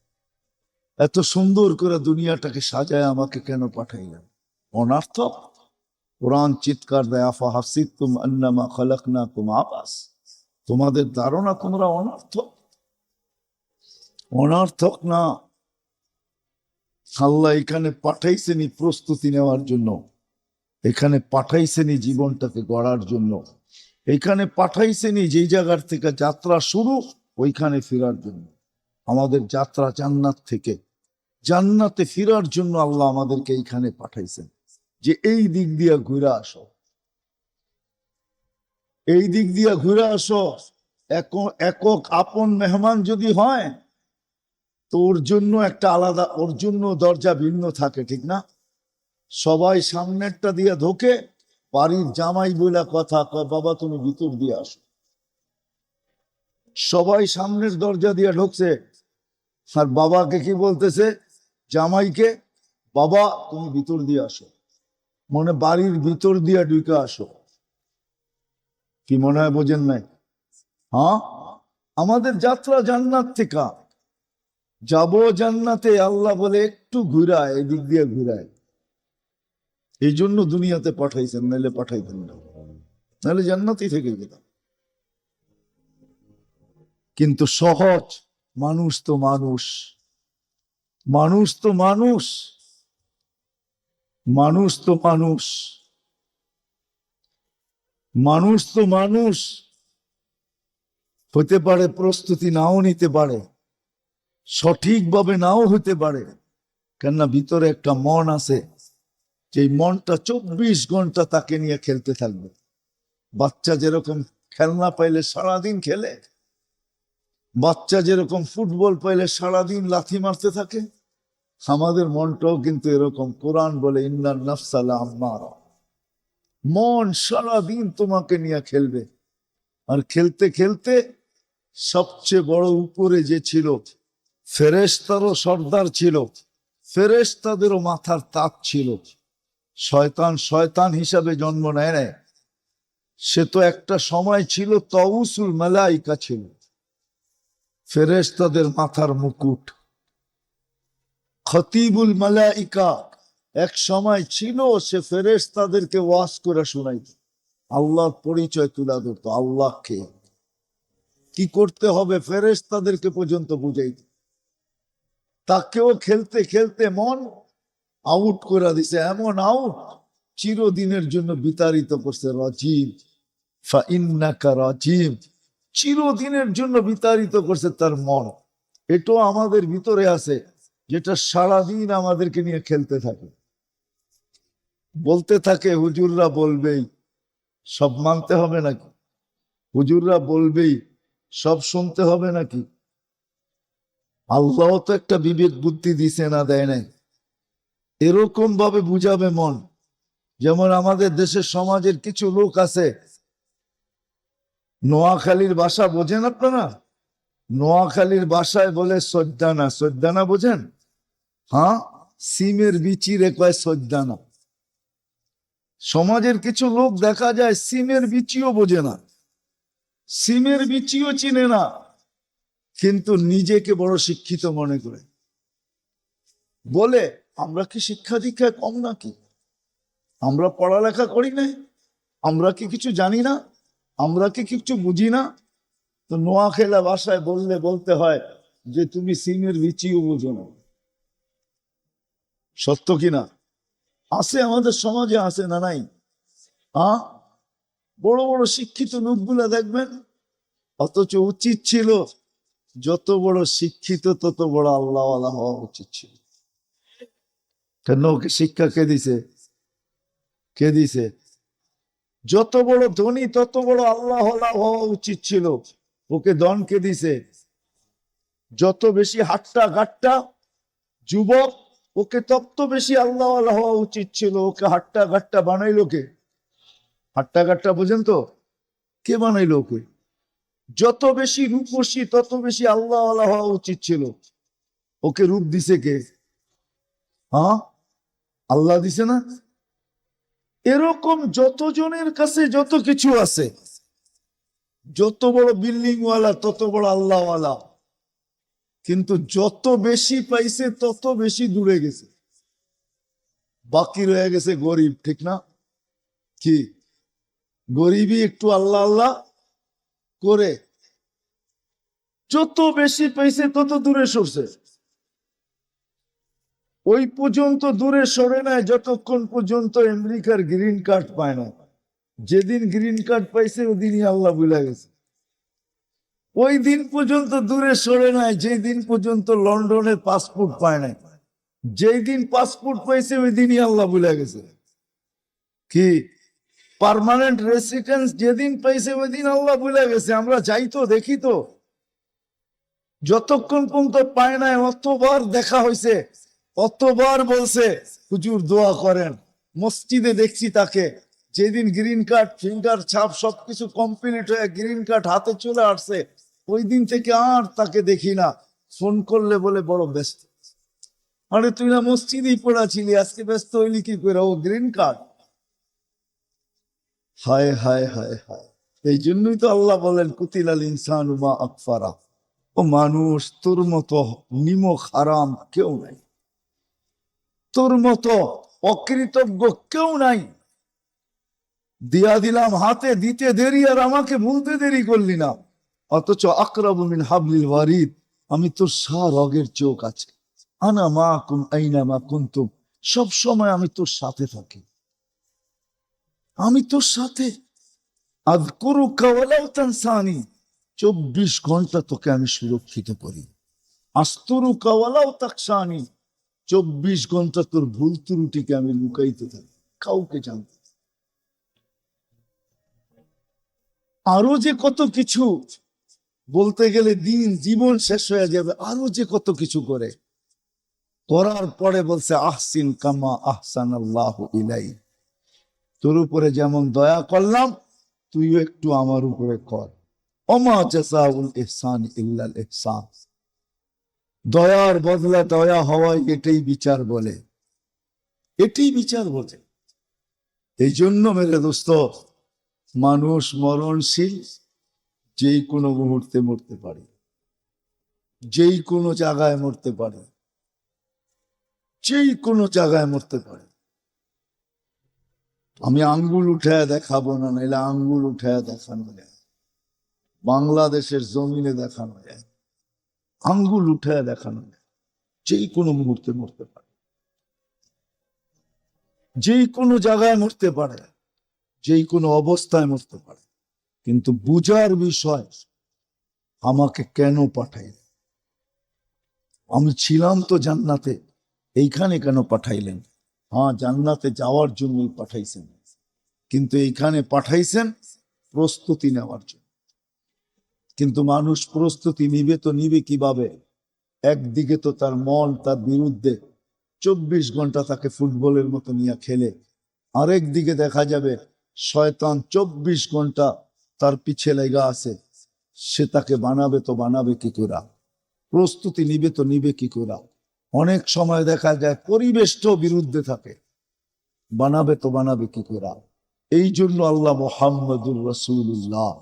এত সুন্দর করে দুনিয়াটাকে সাজায় আমাকে কেন পাঠাইলেন? অনার্থক? কোরআন চিৎকার দেয়, আফা হাসিবতুম আন্নামা খালাকনাকুম আবাস। তোমাদের ধারণা তোমরা অনর্থক? অনর্থক না। আল্লাহ এখানে পাঠাইছেনি প্রস্তুতি নেওয়ার জন্য, এখানে পাঠাইছেনি জীবনটাকে গড়ার জন্য, এখানে পাঠাইছেনি যেই জায়গার থেকে যাত্রা শুরু ওইখানে ফেরার জন্য। আমাদের যাত্রা জান্নাত থেকে জান্নাতে ফেরার জন্য আল্লাহ আমাদেরকে এইখানে পাঠাইছেন যে এই দিক দিয়া ঘুরে আসো, এই দিক দিয়া ঘুরে আসো। একক আপন মেহমান যদি হয় তো ওর জন্য একটা আলাদা, ওর জন্য দরজা ভিন্ন থাকে, ঠিক না? সবাই সামনেরটা দিয়ে ঢোকে, বাড়ির জামাই বলে কথা কয় বাবা তুমি ভিতর দিয়ে আসো। সবাই সামনের দরজা দিয়ে ঢুকছে আর বাবাকে কি বলতেছে? জামাইকে, বাবা তুমি ভিতর দিয়ে আসো, মনে বাড়ির ভিতর দিয়ে ঢুকে আসো। কি মনে হয় বোঝেন নাই? হ্যাঁ, আমাদের যাত্রা জান্নাত থেকে যাব জান্নাতে। আল্লাহ বলে একটু ঘুরায়, এদিক দিয়ে ঘুরায়। এই জন্য দুনিয়াতে পাঠাইছেন, নাহলে পাঠাইতেন না, নাহলে জান্নাতেই থেকে যেতাম। কিন্তু সহজ, মানুষ তো মানুষ, মানুষ তো মানুষ, মানুষ তো মানুষ, মানুষ তো মানুষ। হতে পারে প্রস্তুতি নাও নিতে পারে, সঠিকভাবে নাও হতে পারে, কেননা ভিতরে একটা মন আছে, যে মনটা 24 ঘন্টা তাকে নিয়ে খেলতে থাকবে। বাচ্চা যেরকম খেলনা পাইলে সারাদিন খেলে, বাচ্চা যেরকম ফুটবল পাইলে সারাদিন লাথি মারতে থাকে, আমাদের মনটাও কিন্তু এরকম। কোরআন বলে ইন্নান নাফসা লাআম্মারা, মন সারাদিন তোমাকে নিয়ে খেলবে। আর খেলতে খেলতে সবচেয়ে বড় উপরে যে ছিল, ফেরেশতারও সর্দার ছিল, ফেরেশতাদেরও মাথার তাজ ছিল। শয়তান শয়তান হিসাবে জন্ম নেয় নাই, সে তো একটা সময় ছিল তাউসুল মালাইকা ছিল, ফেরেশতাদের মাথার মুকুট। খতিবুল মালাইকা এক সময় ছিল, সে ফেরেশতাদেরকে ওয়াজ করে শোনাইত, আল্লাহর পরিচয় তুলে ধরত, আল্লাহকে কি করতে হবে ফেরেশতাদেরকে পর্যন্ত বুঝাইত। তাকেও খেলতে খেলতে মন আউট করে দিছে, এমন আউট চিরদিনের জন্য বিতাড়িত করছে। রাজিম, ফাইন্নাকা রাজিম, চিরদিনের জন্য বিতাড়িত করছে তার মন। এটাও আমাদের ভিতরে আছে, যেটা সারাদিন আমাদেরকে নিয়ে খেলতে থাকে, বলতে থাকে হুজুররা বলবেই, সব মানতে হবে নাকি? হুজুররা বলবেই, সব শুনতে হবে নাকি? আল্লাহ তো একটা বিবেক বুদ্ধি দিছে না, দেয় নাই। এরকম ভাবে বুঝাবে মন। যেমন আমাদের দেশের সমাজের কিছু লোক আছে, নোয়াখালীর ভাষা বোঝেন আপনারা? নোয়াখালীর ভাষায় বলে সজ্জানা, সজ্জানা বোঝেন? হ্যাঁ, সিমের বিচি রে কয় সজ্জানা। সমাজের কিছু লোক দেখা যায় সিমের বিচিও বোঝে না, সিমের বিচিও চিনে না, কিন্তু নিজেকে বড় শিক্ষিত মনে করে। বলে আমরা কি শিক্ষা দীক্ষায় কম নাকি? আমরা পড়ালেখা করি নাই? আমরা কি কিছু জানি না? আমরা কি কিছু বুঝি না? তো নোয়াখালী ভাষায় বললে বলতে হয় যে তুমি সিমের বিচিও বুঝো না। সত্য কিনা? আছে আমাদের সমাজে, আছে না নাই? বড় বড় শিক্ষিত লোকগুলা দেখবেন, অথচ উচিত ছিল যত বড় শিক্ষিত তত বড় আল্লাহওয়ালা হওয়া উচিত ছিল। কেন? ওকে শিক্ষা কে দিছে? কে দিছে? যত বড় ধনী তত বড় আল্লাহওয়ালা হওয়া উচিত ছিল। ওকে ধন কে দিছে? যত বেশি হাট্টা গাট্টা যুবক, ওকে তত বেশি আল্লাহওয়ালা হওয়া উচিত ছিল। ওকে হাট্টা গাট্টা বানাইলো কে? হাট্টা গাট্টা বোঝেন তো? কে বানাইলো ওকে? যত বেশি রূপসী তত বেশি আল্লাহওয়ালা হওয়া উচিত ছিল। ওকে রূপ দিছে কে? হ্যাঁ, আল্লাহ দিছে না? এরকম যতজনের কাছে যত কিছু আছে, যত বড় বিল্ডিং ওয়ালা তত বড় আল্লাহওয়ালা, কিন্তু যত বেশি পাইছে তত বেশি দূরে গেছে, বাকি রয়ে গেছে গরিব। ঠিক না? কি গরিবই একটু আল্লাহ আল্লাহ করে, যত বেশি পাইছে তত দূরে সরছে। ওই পর্যন্ত দূরে সরে নাই যতক্ষণ পর্যন্ত আমেরিকার গ্রিন কার্ড পায় না। যেদিন গ্রিন কার্ড পাইছে ওদিনই আল্লাহ ভুলে গেছে। ওই দিন পর্যন্ত দূরে সরে নাই যেই দিন পর্যন্ত লন্ডনের পাসপোর্ট পায় নাই। যেই দিন পাসপোর্ট পাইছে ওই দিনই আল্লাহ ভুলে গেছে। কি পার্মানেন্ট রেসিডেন্স যেদিন পাইছে ওই দিন আল্লাহ ভুলে গেছে। আমরা যাই তো দেখি তো, যতক্ষণ পর্যন্ত পায় নাই অতবার দেখা হয়েছে, অতবার বলছে হুজুর দোয়া করেন। মসজিদে দেখছি তাকে, যেদিন গ্রিন কার্ড ফিঙ্গার ছাপ সবকিছু কমপ্লিট হয়ে গ্রিন কার্ড হাতে চলে আসছে, ওই দিন থেকে আর তাকে দেখি না। ফোন করলে বলে বড় ব্যস্ত। আরে তুই না মসজিদেই পড়াছিলি, আজকে ব্যস্ত হইলি কি করে? ও গ্রিন কার্ড। হায় হায় হায় হায়। এই জন্যই তো আল্লাহ বলেন কুতিলাল ইনসানু মা আকফারা। ও মানুষ, তোর মতো নিমক হারাম কেউ নাই, তোর মতো অকৃতজ্ঞ কেউ নাই। দিয়া দিলাম হাতে, দিতে দেরি আর আমাকে ভুলতে দেরি করলি না। অথচ আকরাবু মিন হাবলিল ওয়ারিদ, আমি তোর রগের চোখ আছে। আনা মাকুম আইনা মা কুনতুম, সব সময় আমি তোর সাথে থাকি, আমি তোর সাথে। আযকুরুকা ওয়ালাউ তানসানি, 24 ঘন্টা তোকে আমি সুরক্ষিত করি। আস্তরু কাওয়ালাও তাকসানি, 24 ঘন্টা তোর ভুল ত্রুটিকে আমি লুকাইতে থাকি, কাউকে জানতে। আরো যে কত কিছু বলতে গেলে দিন জীবন শেষ হয়ে যাবে, আরো যে কত কিছু করে, করার পরে বলছে আহসিন কামা আহসান আল্লাহু ইলাইক, তোর উপরে যেমন দয়া করলাম তুইও একটু আমার উপরে কর। ওমা জাযাউল ইহসান ইল্লাল ইহসান, দয়ার বদলা দয়া হওয়ায় এটাই বিচার বলে, এটাই বিচার বলে। এই জন্য মেরে দোস্ত, মানুষ মরণশীল, যেই কোনো মুহূর্তে মরতে পারে, যেই কোনো জায়গায় মরতে পারে, যেই কোনো জায়গায় মরতে পারে। আমি আঙ্গুল উঠায় দেখাবো না, নাহলে আঙ্গুল উঠায় দেখানো যায়, বাংলাদেশের জমিনে দেখানো যায়, আঙ্গুল উঠায় দেখানো যায়। যেই কোনো মুহূর্তে মরতে পারে, যেই কোনো জায়গায় মরতে পারে, যেই কোনো অবস্থায় মরতে পারে। কিন্তু বুঝার বিষয়, আমাকে কেন পাঠাইলেন? আমি ছিলাম তো জান্নাতে, এইখানে কেন পাঠাইলেন? হ্যাঁ, জান্নাতে যাওয়ার জন্যই পাঠাইছেন, কিন্তু এইখানে পাঠাইছেন প্রস্তুতি নেওয়ার জন্য। কিন্তু মানুষ প্রস্তুতি নিবে তো নিবে কিভাবে? একদিকে তো তার মন তার বিরুদ্ধে, 24 ঘন্টা তাকে ফুটবলের মতো নিয়ে খেলে, আরেক দিকে দেখা যাবে শয়তান 24 ঘন্টা তার পিছে লেগা আছে। সে তাকে বানাবে তো বানাবে কি করে? প্রস্তুতি নিবে তো নিবে কি করে? অনেক সময় দেখা যায় পরিবেশটাও বিরুদ্ধে থাকে, বানাবে তো বানাবে কি করে? এই জন্য আল্লাহ মুহাম্মদুর রাসূলুল্লাহ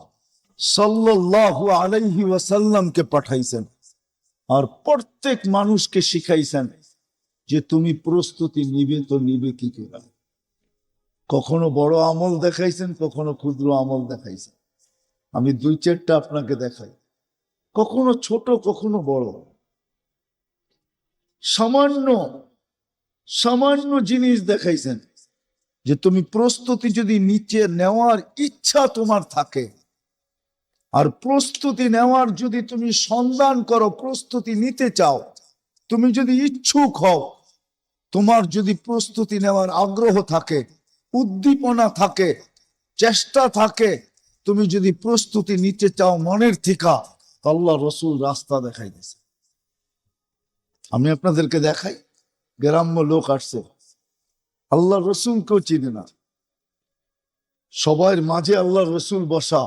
সাল্লাল্লাহু আলাইহি ওয়াসাল্লামকে পাঠাইছেন, আর প্রত্যেক মানুষকে শিখাইছেন যে তুমি প্রস্তুতি নিবে তো নিবে কি করে। কখনো বড় আমল দেখাইছেন, কখনো ক্ষুদ্র আমল দেখাইছেন। আমি 2-4টা আপনাকে দেখাই, কখনো ছোট কখনো বড়। সামান্য সামান্য জিনিস দেখাইছেন যে তুমি প্রস্তুতি যদি নিচে নেওয়ার ইচ্ছা তোমার থাকে, আর প্রস্তুতি নেওয়ার যদি তুমি সন্ধান করো, প্রস্তুতি নিতে চাও, তুমি যদি ইচ্ছুক হও, তোমার যদি প্রস্তুতি নেওয়ার আগ্রহ থাকে, উদ্দীপনা থাকে, চেষ্টা থাকে, তুমি যদি প্রস্তুতি নিতে চাও মনের থেকে, আল্লাহ রসুল রাস্তা দেখাই দিয়েছে। আমি আপনাদেরকে দেখাই, গ্রাম্য লোক আসছে, আল্লাহ রসুল কেউ চিনে না, সবার মাঝে আল্লাহ রসুল বসা,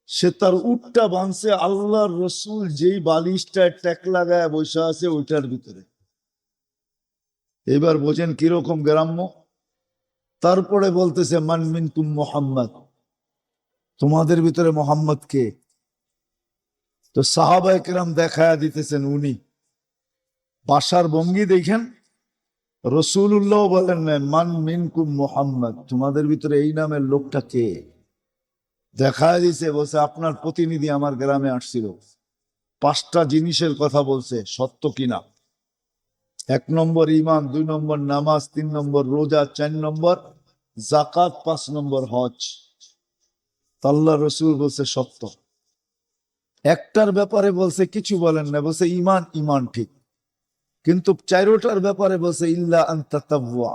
সে তার উটটা বাঁধছে, আল্লাহ রসুল যেই বালিশটা ট্যাক লাগায় বসে আছে ওইটার ভিতরে। এবার বোঝেন কিরকম গ্রাম্য। তারপরে বলতেছে মান মিনকুম মুহাম্মদ, তোমাদের ভিতরে মোহাম্মদ কে? তো সাহাবায়ে কেরাম দেখায়া দিতেছেন উনি। বাসার ভঙ্গি দেখেন, রসুল্লাহ বলেন মান মিনকুম মুহাম্মদ, তোমাদের ভিতরে এই নামের লোকটা কে? দেখায় দিছে, বলছে আপনার প্রতিনিধি আমার গ্রামে আসছিল, 5টা জিনিসের কথা বলছে, সত্য কিনা। 1 নম্বর ঈমান, 2 নম্বর নামাজ, 3 নম্বর রোজা, 4 নম্বর যাকাত, 5 নম্বর হজ। আল্লাহ রসুল বলছে সত্য। একটার ব্যাপারে বলছে কিছু বলেন না, বলছে ঈমান, ঈমান ঠিক, কিন্তু 4টার ব্যাপারে বলছে ইল্লা আন তাতাওয়া,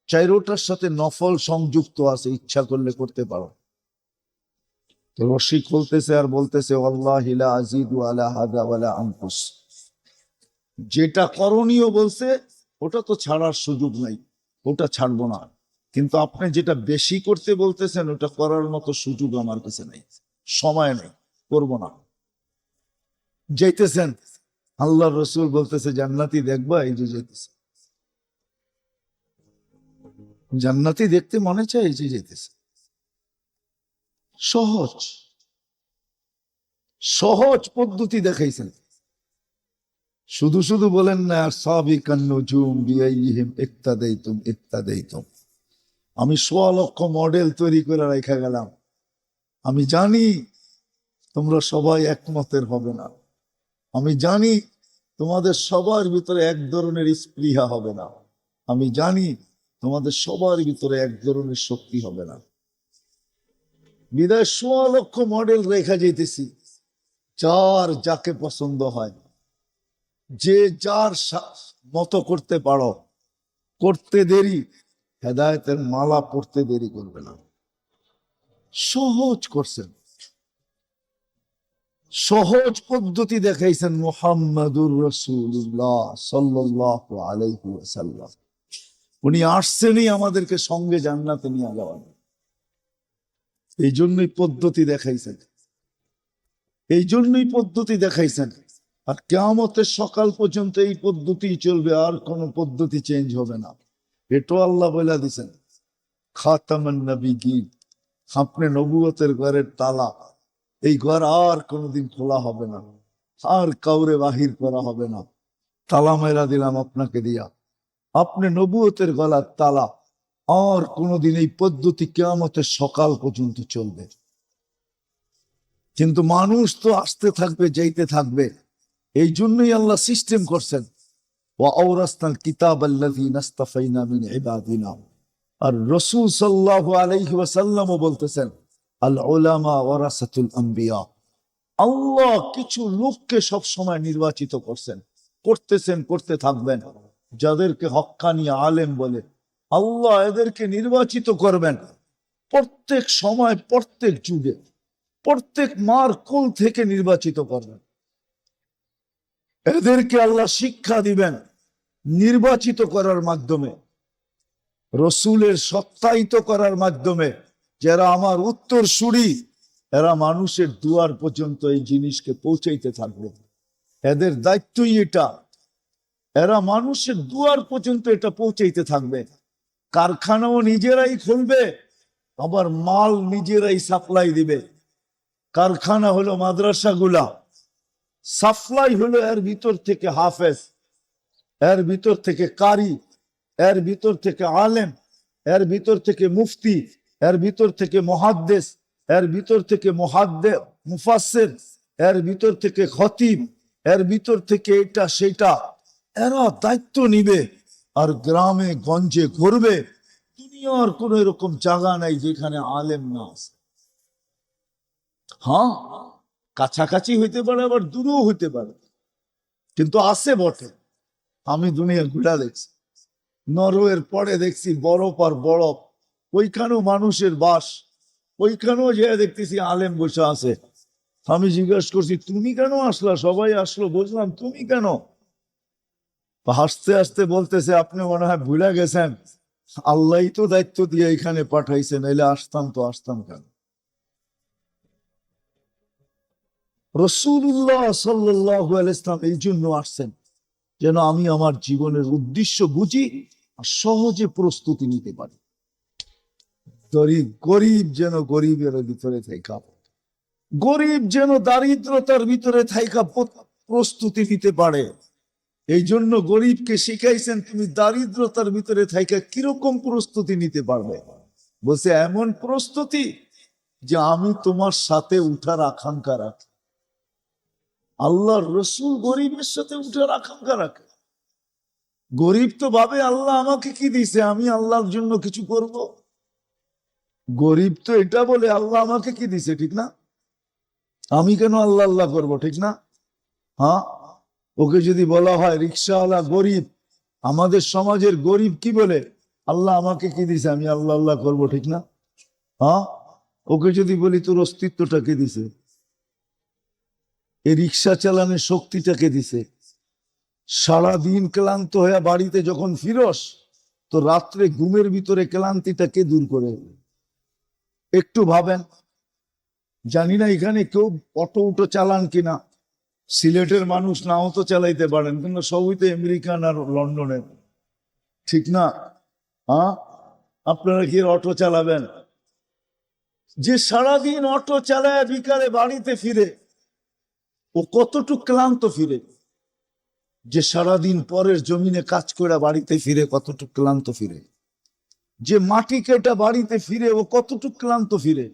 4টার সাথে নফল সংযুক্ত আছে, ইচ্ছা করলে করতে পারো। তো রশি খুলতেছে আর বলতেছে ওয়াল্লাহি লা আযীদু আলা হাযা ওয়ালা আনকুস, যেটা করণীয় বলছে ওটা তো ছাড়ার সুযোগ নাই, ওটা ছাড়বো না, কিন্তু আপনি যেটা বেশি করতে বলতেছেন ওটা করার মতো সুযোগ আমার কাছে নাই, সময় নেই, করব না। যাইতেছেন, আল্লাহ রসুল বলতেছে জান্নাতি দেখবা, এই যে যেতেছে, জান্নাতি দেখতে মনে চায়, এই যে যেতেছে। সহজ সহজ পদ্ধতি দেখাইছেন। শুধু শুধু বলেন না সাবিকান নুজুম বিআইহিম ইক্তাদাইতুম ইক্তাদাইতুম, আমি 1.5 লক্ষ মডেল তৈরি করে রেখে গেলাম। আমি জানি তোমরা সবাই একমতের হবে না, আমি জানি তোমাদের সবার ভিতরে এক ধরনের স্পৃহা হবে না, আমি জানি তোমাদের সবার ভিতরে এক ধরনের শক্তি হবে না, বিদায় ১৬ লক্ষ মডেল রেখা যেতেছি, যার যাকে পছন্দ হয়, যে যার মতো করতে পারো, করতে দেরি, হেদায়েতের মালা পড়তে দেরি করবে না। সহজ করছেন, সহজ পদ্ধতি দেখাইছেন মুহাম্মাদুর রাসূলুল্লাহ সাল্লাল্লাহু আলাইহি ওয়াসাল্লাম। উনি আসছেনই আমাদেরকে সঙ্গে জান্নাতে নিয়ে যাওয়ার, এই জন্যই পদ্ধতি দেখাইছেন, এই জন্যই পদ্ধতি দেখাইছেন। আর কিয়ামতের সকাল পর্যন্ত এই পদ্ধতি চলবে, আর কোন পদ্ধতি চেঞ্জ হবে না। এটাও আল্লাহ বলে দিছেন, খাতামান নবিয়্যিন, আপনি নবুয়তের ঘরের তালা, এই ঘর আর কোনোদিন খোলা হবে না, আর কাউরে বাহির করা হবে না। তালা মেরা দিলাম আপনাকে দিয়া, আপনি নবুয়তের গলার তালা, আর কোনোদিন এই পদ্ধতি কিয়ামতের সকাল পর্যন্ত চলবে। কিন্তু মানুষ তো আসতে থাকবে, যাইতে থাকবে, এই জন্যই আল্লাহ সিস্টেম করছেন, ওয়া আওরাসনাল কিতাবাল্লাযীনা ইসতাফাইনা মিন ইবাদিনা। আর রাসূল সাল্লাল্লাহু আলাইহি ওয়াসাল্লামও বলতেছেন, আল উলামা ওয়ারাসাতুল আম্বিয়া। আল্লাহ কিছু লোককে সব সময় নির্বাচিত করছেন, করতেছেন, করতে থাকবেন, যাদেরকে হক্কানি আলেম বলে। আল্লাহ এদেরকে নির্বাচিত করবেন প্রত্যেক সময়, প্রত্যেক যুগে, প্রত্যেক মার কোল থেকে নির্বাচিত করবেন। এদেরকে আল্লাহ শিক্ষা দিবেন নির্বাচিত করার মাধ্যমে, রসুলের সত্যায়িত করার মাধ্যমে। যারা আমার উত্তরসূরি, এরা মানুষের দুয়ার পর্যন্ত এই জিনিসকে পৌঁছাইতে থাকবে। এদের দায়িত্বই এটা, এরা মানুষের দুয়ার পর্যন্ত এটা পৌঁছাইতে থাকবে। কারখানাও নিজেরাই খুলবে, আবার মাল নিজেরাই সাপ্লাই দিবে। কারখানা হলো মাদ্রাসাগুলা, সাপ্লাই হলো এর ভিতর থেকে হাফেজ, এর ভিতর থেকে কারি, এর ভিতর থেকে আলেম, এর ভিতর থেকে মুফতি, এর ভিতর থেকে মুহাদ্দিস, এর ভিতর থেকে মুফাসসির, এর ভিতর থেকে খতিব, এর ভিতর থেকে এটা সেটা। এরা দায়িত্ব নিবে আর গ্রামে গঞ্জে ঘুরবে। দুনিয়ার কোন এরকম জায়গা নাই যেখানে আলেম না আছে। হ্যাঁ, কাছাকাছি হইতে পারে, আবার দূরেও হইতে পারে, কিন্তু আছে বটে। আমি দুনিয়া ঘুরা দেখছি, নরওয়ের পরে দেখছি বরফ আর বরফ, ওইখানেও মানুষের বাস, ওইখানেও যে দেখতেছি আলেম বসে আছে। আমি জিজ্ঞেস করছি, তুমি কেন আসলা? সবাই আসলো, বুঝলাম, তুমি কেন? হাসতে হাসতে বলতেছে, আপনি মনে হয় ভুলে গেছেন, আল্লাহই তো দায়িত্ব দিয়ে এখানে পাঠাইছেন, এলে আসতাম তো আসতাম কেন? রাসূলুল্লাহ সাল্লাল্লাহু আলাইহি ওয়াসাল্লাম এই জন্য আসছেন, যেন আমি আমার জীবনের উদ্দেশ্য বুঝি আর সহজে প্রস্তুতি নিতে পারি। গরিব যেন গরিবের ভিতরে থাইকা, গরিব যেন দারিদ্রতার ভিতরে থাইকা প্রস্তুতি নিতে পারে। এই জন্য গরিবকে শিখাইছেন, তুমি দারিদ্রতার ভিতরে থাইকা কিরকম প্রস্তুতি নিতে পারবে। বলছে, এমন প্রস্তুতি যে আমি তোমার সাথে উঠার আকাঙ্ক্ষা রাখি। আল্লাহর রসুল গরিবের সাথে উঠার আকাঙ্ক্ষা রাখে। গরিব তো ভাবে, আল্লাহ আমাকে কি দিছে, আমি আল্লাহর জন্য কিছু করব। গরিব তো এটা বলে, আল্লাহ আমাকে কি দিছে, ঠিক না? আমি কেন আল্লাহ আল্লাহ করবো, ঠিক না? হ্যাঁ, ওকে যদি বলা হয় রিক্সাওয়ালা গরিব, আমাদের সমাজের গরিব কি বলে, আল্লাহ আমাকে কি দিছে, আমি আল্লাহ আল্লাহ করবো, ঠিক না? হ্যাঁ, ওকে যদি বলি তোর অস্তিত্বটা কে দিছে, এই রিক্সা চালানোর শক্তিটাকে দিছে, সারাদিন ক্লান্ত হয়ে বাড়িতে যখন ফিরস, তো রাত্রে ঘুমের ভিতরে ক্লান্তিটা কে দূর করে? একটু ভাবেন। জানি না এখানে কেউ অটো উটো চালান কিনা, সিলেটের মানুষ নাও তো চালাইতে পারেন, কিন্তু সবই তো আমেরিকান আর লন্ডনের, ঠিক না? হ্যাঁ, আপনারা কি অটো চালাবেন? যে সারাদিন অটো চালায় বিকালে বাড়িতে ফিরে, ও কতটুকু ক্লান্ত ফিরে? যে সারাদিন পরের জমিনে কাজ করে বাড়িতে ফিরে, কতটুকু ক্লান্ত ফিরে? যে মাটি কেটে বাড়িতে ফিরে, ও কতটুকু ক্লান্ত ফিরে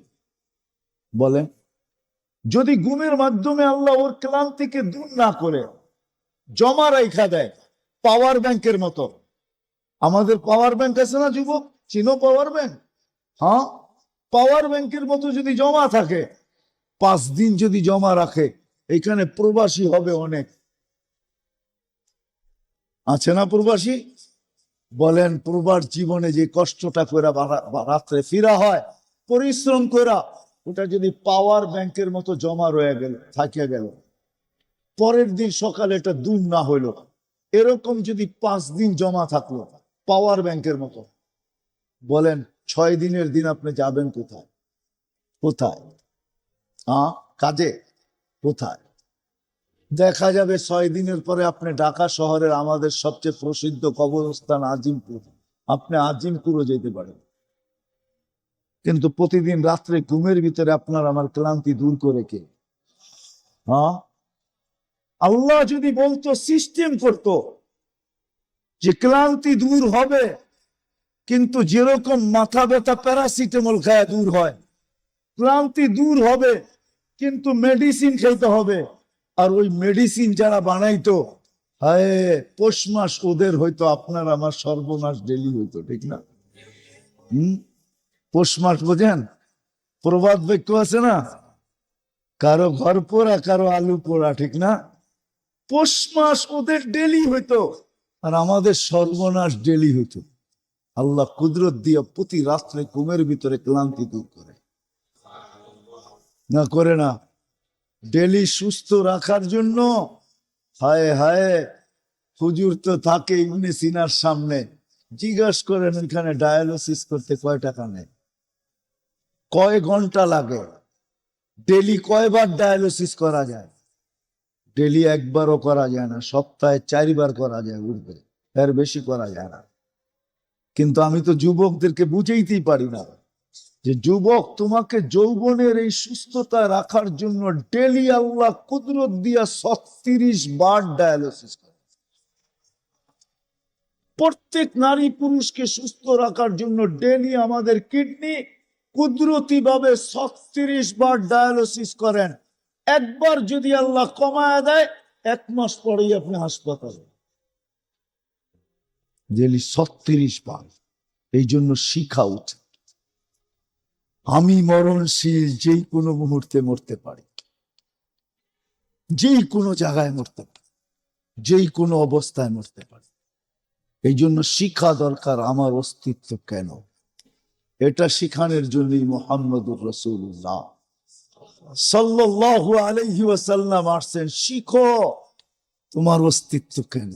বলেন? যদি ঘুমের মাধ্যমে আল্লাহ ওর ক্লান্তিকে দূর না করে জমা রাখা দেয়, পাওয়ার ব্যাংকের মতো। আমাদের পাওয়ার ব্যাংক আছে না যুবক, চিনো পাওয়ার ব্যাংক? হ্যাঁ, পাওয়ার ব্যাংকের মতো যদি জমা থাকে, 5 দিন যদি জমা রাখে, এখানে প্রবাসী হবে অনেক। আছে না প্রবাসী? বলেন, প্রবাস জীবনে যে কষ্টটা করে রাত্রে ফিরা হয় পরিশ্রম করা, ওটা যদি পাওয়ার ব্যাংকের মতো জমা রয়ে গেল, থাকিয়া গেল, পরের দিন সকালে এটা দূর না হইল, এরকম যদি 5 দিন জমা থাকলো পাওয়ার ব্যাংকের মতো, বলেন 6 দিনের দিন আপনি যাবেন কোথায়? কোথায়? কাজে? কোথায়? দেখা যাবে 6 দিনের পরে আপনি ঢাকা শহরের আমাদের সবচেয়ে প্রসিদ্ধ কবরস্থান আজিমপুর, আপনি আজিমপুরও যেতে পারেন। কিন্তু প্রতিদিন রাত্রে ঘুমের ভিতরে আপনার আমার ক্লান্তি দূর করে কে? আল্লাহ যদি বলতো, সিস্টেম করতো যে ক্লান্তি দূর হবে, কিন্তু যেরকম মাথা ব্যথা প্যারাসিটামল খায় দূর হয়, ক্লান্তি দূর হবে কিন্তু মেডিসিন খেতে হবে। আর ওই মেডিসিন যারা বানাইতো, হায় পৌষ মাস ওদের হয়তো, আপনার আমার সর্বনাশ ডেলি হইতো, ঠিক না? পৌষ মাস বোঝেন? প্রবাদ বাক্য আছে না, কারো ঘর পোড়া কারো আলু পোড়া, ঠিক না? পৌষ মাস ওদের ডেলি হইতো আর আমাদের সর্বনাশ ডেলি হইতো। আল্লাহ কুদরত দিয়ে প্রতি রাত্রে ঘুমের ভিতরে ক্লান্তি দূর করে না? করে না? ডেলি সুস্থ রাখার জন্য হায় হায়, হুজুর তো থাকে ইবনে সিনার সামনে, জিজ্ঞাসা করেন এখানে ডায়ালিসিস করতে কয় টাকা নেয়, কয় ঘন্টা লাগে, ডেলি কয়বার ডায়ালিসিস করা যায়? ডেলি একবারও করা যায় না, সপ্তাহে 4 বার করা যায়, উঠবে, এর বেশি করা যায় না। কিন্তু আমি তো যুবকদেরকে বুঝাইতেই পারি না যে যুবক, তোমাকে যৌবনের এই সুস্থতা রাখার জন্য ডেলি আল্লাহ কুদরত দিয়া 36 বার ডায়ালিসিস করে। প্রত্যেক নারী পুরুষকে সুস্থ রাখার জন্য ডেলি আমাদের কিডনি কুদরতি ভাবে 36 বার ডায়ালিসিস করেন। একবার যদি আল্লাহ কমায় দেয়, 1 মাস পরেই আপনি হাসপাতালে। ডেলি 36 বার। এই জন্য শিখা উচিত, আমি মরণশীল, যেই কোনো মুহূর্তে মরতে পারি, যেই কোনো জায়গায় মরতে পারি, যেই কোনো অবস্থায় মরতে পারি। এই জন্য শিক্ষা দরকার, আমার অস্তিত্ব কেন, এটা শিখানোর জন্যই মুহাম্মদুর রাসূলুল্লাহ সাল্লাল্লাহু আলাইহি ওয়াসাল্লাম আসছেন। শিখো তোমার অস্তিত্ব কেন,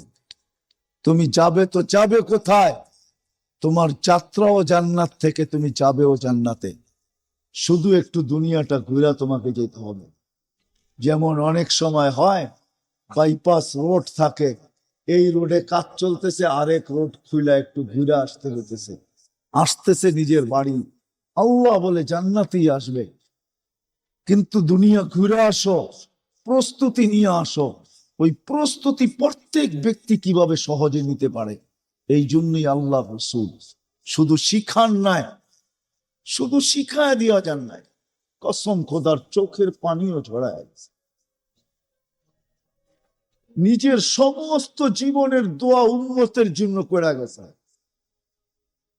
তুমি যাবে তো যাবে কোথায়? তোমার যাত্রাও জান্নাত থেকে, তুমি যাবেও জান্নাতে, শুধু একটু দুনিয়াটা ঘুরা তোমাকে যেতে হবে। যেমন অনেক সময় হয়, বাইপাস রোড থাকে, এই রোডে কাজ চলতেছে, আরেক রোড খুলে একটু ঘুরে আসতে হতেছে, আসতেছে নিজের বাড়ি, আল্লাহ বলে জান্নাতেই আসবে। কিন্তু দুনিয়া ঘুরে আসো, প্রস্তুতি নিয়ে আসো। ওই প্রস্তুতি প্রত্যেক ব্যক্তি কিভাবে সহজে নিতে পারে, এই জন্যই আল্লাহ রাসূল শুধু শিখান নাই, শুধু শিখায় দেওয়া যান নাই, কসম খোদার চোখের পানিও ঝরায় নিজের সমস্ত জীবনের দোয়া উম্মতের জন্য করে গেছে।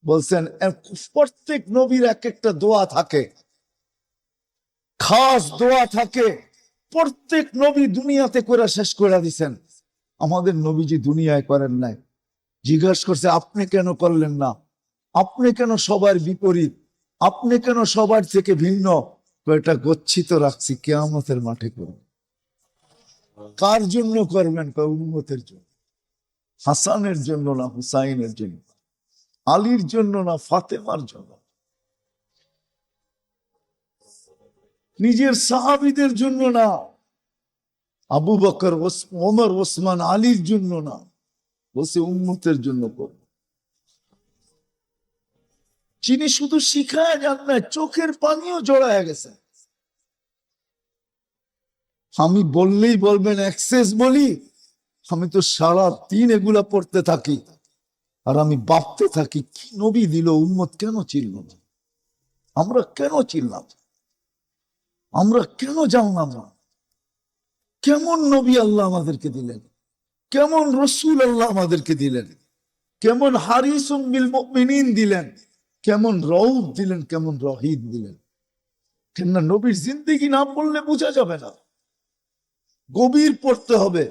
বলছেন প্রত্যেক নবীর এক একটা দোয়া থাকে, খাস দোয়া থাকে, প্রত্যেক নবী দুনিয়াতে করে শেষ করে দিছেন। আমাদের নবীজি দুনিয়ায় করেন নাই। জিজ্ঞাসা করছে, আপনি কেন করলেন না? আপনি কেন সবার বিপরীত? আপনি কেন সবার থেকে ভিন্ন? এটা গচ্ছিত রাখছি, কিয়ামতের মাঠে করবেন। কার জন্য করবেন? উম্মতের জন্য, হাসানের জন্য না হুসাইনের জন্য, আলীর জন্য না ফাতেমার জন্য, নিজের সাহাবীদের জন্য না, আবু বকর, ওমর, ওসমান, আলীর জন্য না, বলছে উম্মতের জন্য করব। যিনি শুধু শিখায় যান না, চোখের পানিও জড়ায় গেছে। আমি বললেই বলবেন এক্সেস বলি, আমি তো সারা দিন এগুলা পড়তে থাকি, আর আমি ভাবতে থাকি কি নবী দিল, উম্মত কেন চিনল না, আমরা কেন চিনলাম, আমরা কেন জানলাম না, কেমন নবী আল্লাহ আমাদেরকে দিলেন, কেমন রসুল আল্লাহ আমাদেরকে দিলেন, কেমন হারিসুম বিল মুমিনিন দিলেন, কেমন রউফ দিলেন, কেমন রহিদ দিলেন। কেননা নবীর জিন্দেগি না পড়লে বোঝা যাবে না, গভীর পড়তে হবে,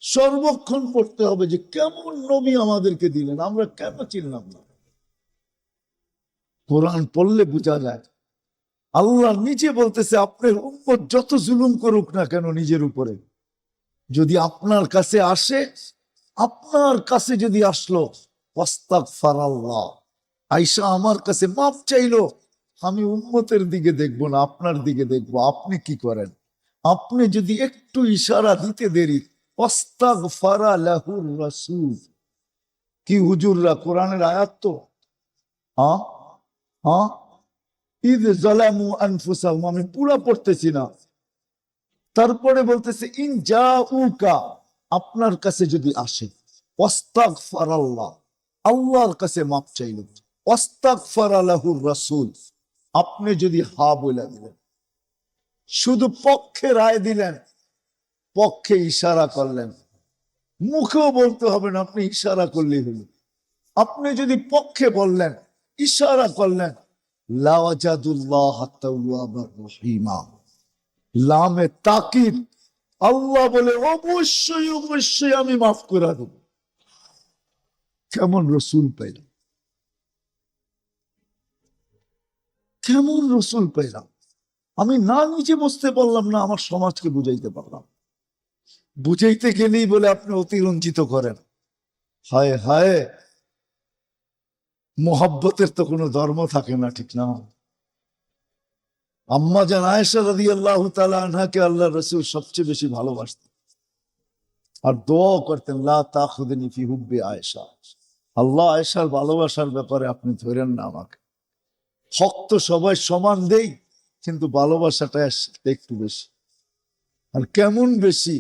সর্বক্ষণ পড়তে হবে যে কেমন নবী আমাদেরকে দিলেন, আমরা কেন চিনলাম না। কোরআন পড়লে বোঝা যায়। আল্লাহ নিজে বলতেছে, আপনার উম্মত যত জুলুম করুক না কেন নিজের উপরে, যদি আপনার কাছে আসে, আপনার কাছে যদি আসলো, আস্তাগফারাল্লাহ, আইসা আমার কাছে মাফ চাইলো, আমি উম্মতের দিকে দেখবো না, আপনার দিকে দেখবো আপনি কি করেন। আপনি যদি একটু ইশারা দিতে দেরি, আস্তাগফারা লাহুর রাসূল। কি হুজুররা, কোরআনের আয়াত তো, হ্যাঁ হ্যাঁ, ইদ জালামু আনফুসাহুম, আমি পুরা পড়তেছি না। তারপরে বলতেছে ইন জাউকা, আপনার কাছে যদি আসে, আস্তাগফারাল্লাহ, আল্লাহর কাছে মাপ চাইল, আস্তাগফারা লাহুর রাসূল, আপনি যদি হা বলে দিলেন, শুধু পক্ষে রায় দিলেন, পক্ষে ইশারা করলেন, মুখেও বলতে হবে না, আপনি ইশারা করলেই হলো। আপনি যদি পক্ষে বললেন, ইশারা করলেন, লাওয়াজাদুল্লাহ তাওয়াবার রহিমা, লামে তাকিদ, আল্লাহ বলে অবশ্যই অবশ্যই আমি মাফ করে দেব। কেমন রসুল পেলাম, কেমন রসুল পেলাম। আমি না নিজে বুঝতে পারলাম না, আমার সমাজকে বুঝাইতে পারলাম। বুঝাইতে গেলেই বলে আপনি অতিরঞ্জিত করেন। হায় হায়, মোহাব্বতের তো কোনো ধর্ম থাকে না, ঠিক না? আম্মা জান আয়েশা রাদিয়াল্লাহু তাআলা আনহাকে আল্লাহ রাসূল সবচেয়ে বেশি ভালোবাসতেন, আর দোয়া করতেন, লা তাখুযনি ফি হুব্বি আয়েশা, আল্লাহ আয়েশার ভালোবাসার ব্যাপারে আপনি ধরেন না আমাকে। হক তো সবাই সমান দেই, কিন্তু ভালোবাসাটা একটু বেশি। আর কেমন বেশি,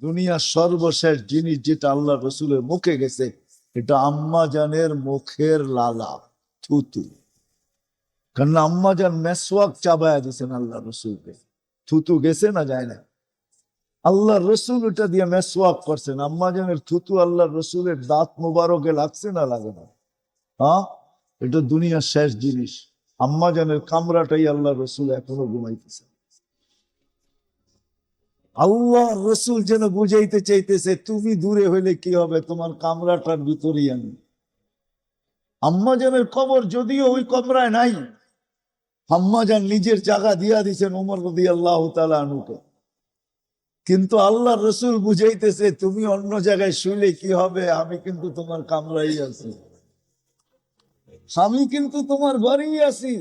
দুনিয়ার সর্বশেষ জিনিস যেটা আল্লাহ রসুলের মুখে গেছে, এটা আম্মা জানের মুখের লালা, থুতু। কারণ আম্মা জান মেসওয়াক চাবায়া দিয়েছেন আল্লাহ রসুলকে, থুতু গেছে না যায় না, আল্লাহ রসুল ওটা দিয়ে মেসওয়াক করছেন। আম্মা জানের থুতু আল্লাহ রসুলের দাঁত মুবারকে লাগছে না লাগে না? হ্যাঁ, এটা দুনিয়ার শেষ জিনিস। আম্মা জানের কামরাটাই আল্লাহ রসুল এখনো ঘুমাইতেছে। আল্লাহ রসুল যেন বুঝাইতে চাইতেছে, তুমি দূরে হইলে কি হবে, তোমার কামরাটার ভিতরেই আমি। আম্মা জানের কবর যদিও ওই কমরায় নাই, আম্মা জান নিজের জায়গা দিয়া দিছেন ওমর রাদিয়াল্লাহু তাআলা আনহুকে, কিন্তু আল্লাহ রসুল বুঝাইতেছে, তুমি অন্য জায়গায় শুইলে কি হবে, আমি কিন্তু তোমার কামরাই আছি, আমি কিন্তু তোমার ঘরেই আছি।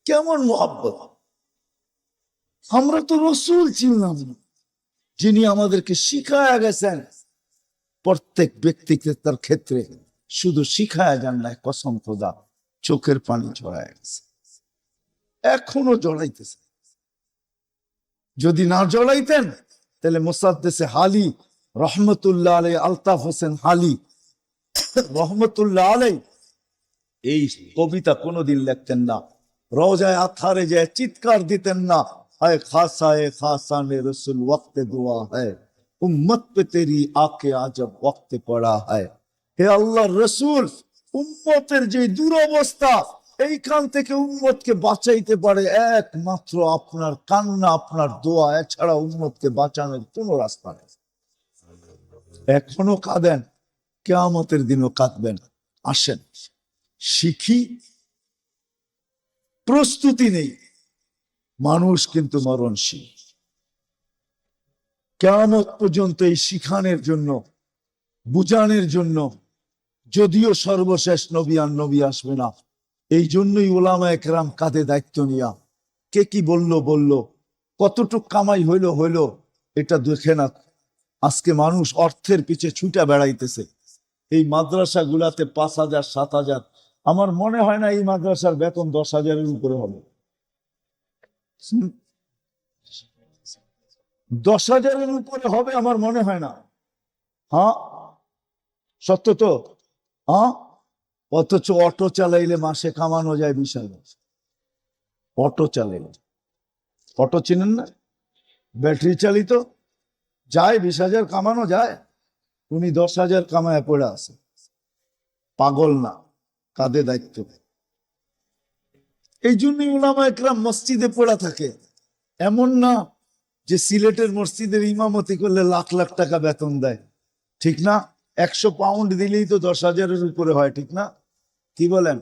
কেমন মহব্বত! আমরা তো রসুল চিনলাম না, যিনি আমাদেরকে শিখায়া গেছেন। প্রত্যেক ব্যক্তিকে তার ক্ষেত্রে শুধু শিখায়া যান না, কসম খোদা চোখের পানি ঝরায় গেছে, এখনো জড়াইতেছে। যদি না জড়াইতেন তাহলে মুসাদ্দেসে হালি রহমতুল্লাহ আলাই, আলতাফ হোসেন হালি রহমতুল্লাহ আলাই এই কবিতা কোনোদিন লিখতেন না, রওজায় আথারে যায় চিৎকার দিতেন না, হায় খাসায়ে খাসানে রসুল ওয়াক্তে দুয়া হ্যায়, উম্মত পে তেরি আকে আজব ওয়াক্তে পড়া হয়। হে আল্লাহ রসুল, উম্মতের যে দুরবস্থা, এইখান থেকে উম্মতকে বাঁচাইতে পারে একমাত্র আপনার কান্না, আপনার দোয়া, এছাড়া উম্মতকে বাঁচানোর কোনো রাস্তা নেই। এখনো কাঁদেন, কিয়ামতের দিনও কাঁদবেন। আসেন শিখি, প্রস্তুতি নেই, মানুষ কিন্তু মরণশীল। কিয়ামত পর্যন্ত এই শিখানের জন্য, বুঝানোর জন্য, যদিও সর্বশেষ নবী আর নবী আসবে না, এই জন্যই ওলামায়ে কেরাম কাঁধে দায়িত্ব নিয়া, কে কি বলল বলল, কতটুক কামাই হইল হইল, এটা দেখে না। আজকে মানুষ অর্থের পিছে ছুটে বেড়াইতেছে। এই মাদ্রাসা গুলাতে 5,000 7,000, আমার মনে হয় না এই মাদ্রাসার বেতন 10,000-এর উপরে হবে। 10,000-এর উপরে হবে আমার মনে হয় না। হ্যাঁ, সত্য তো? হ্যাঁ, অথচ অটো চালাইলে মাসে কামানো যায় 20,000। অটো চালাইলে, অটো চিনেন না, ব্যাটারি চালিত, যায় 20,000 কামানো যায়। উনি 10,000 কামায় পড়ে আছে। পাগল না, কাঁধে দায়িত্ব। এই জন্যই উলামা একরাম মসজিদে পড়া থাকে। এমন না যে সিলেটের মসজিদের ইমামতি করলে লাখ লাখ টাকা বেতন দেয়, ঠিক না? 100 পাউন্ড দিলেই তো 10,000-এর উপরে হয়, ঠিক না? কি বলেন?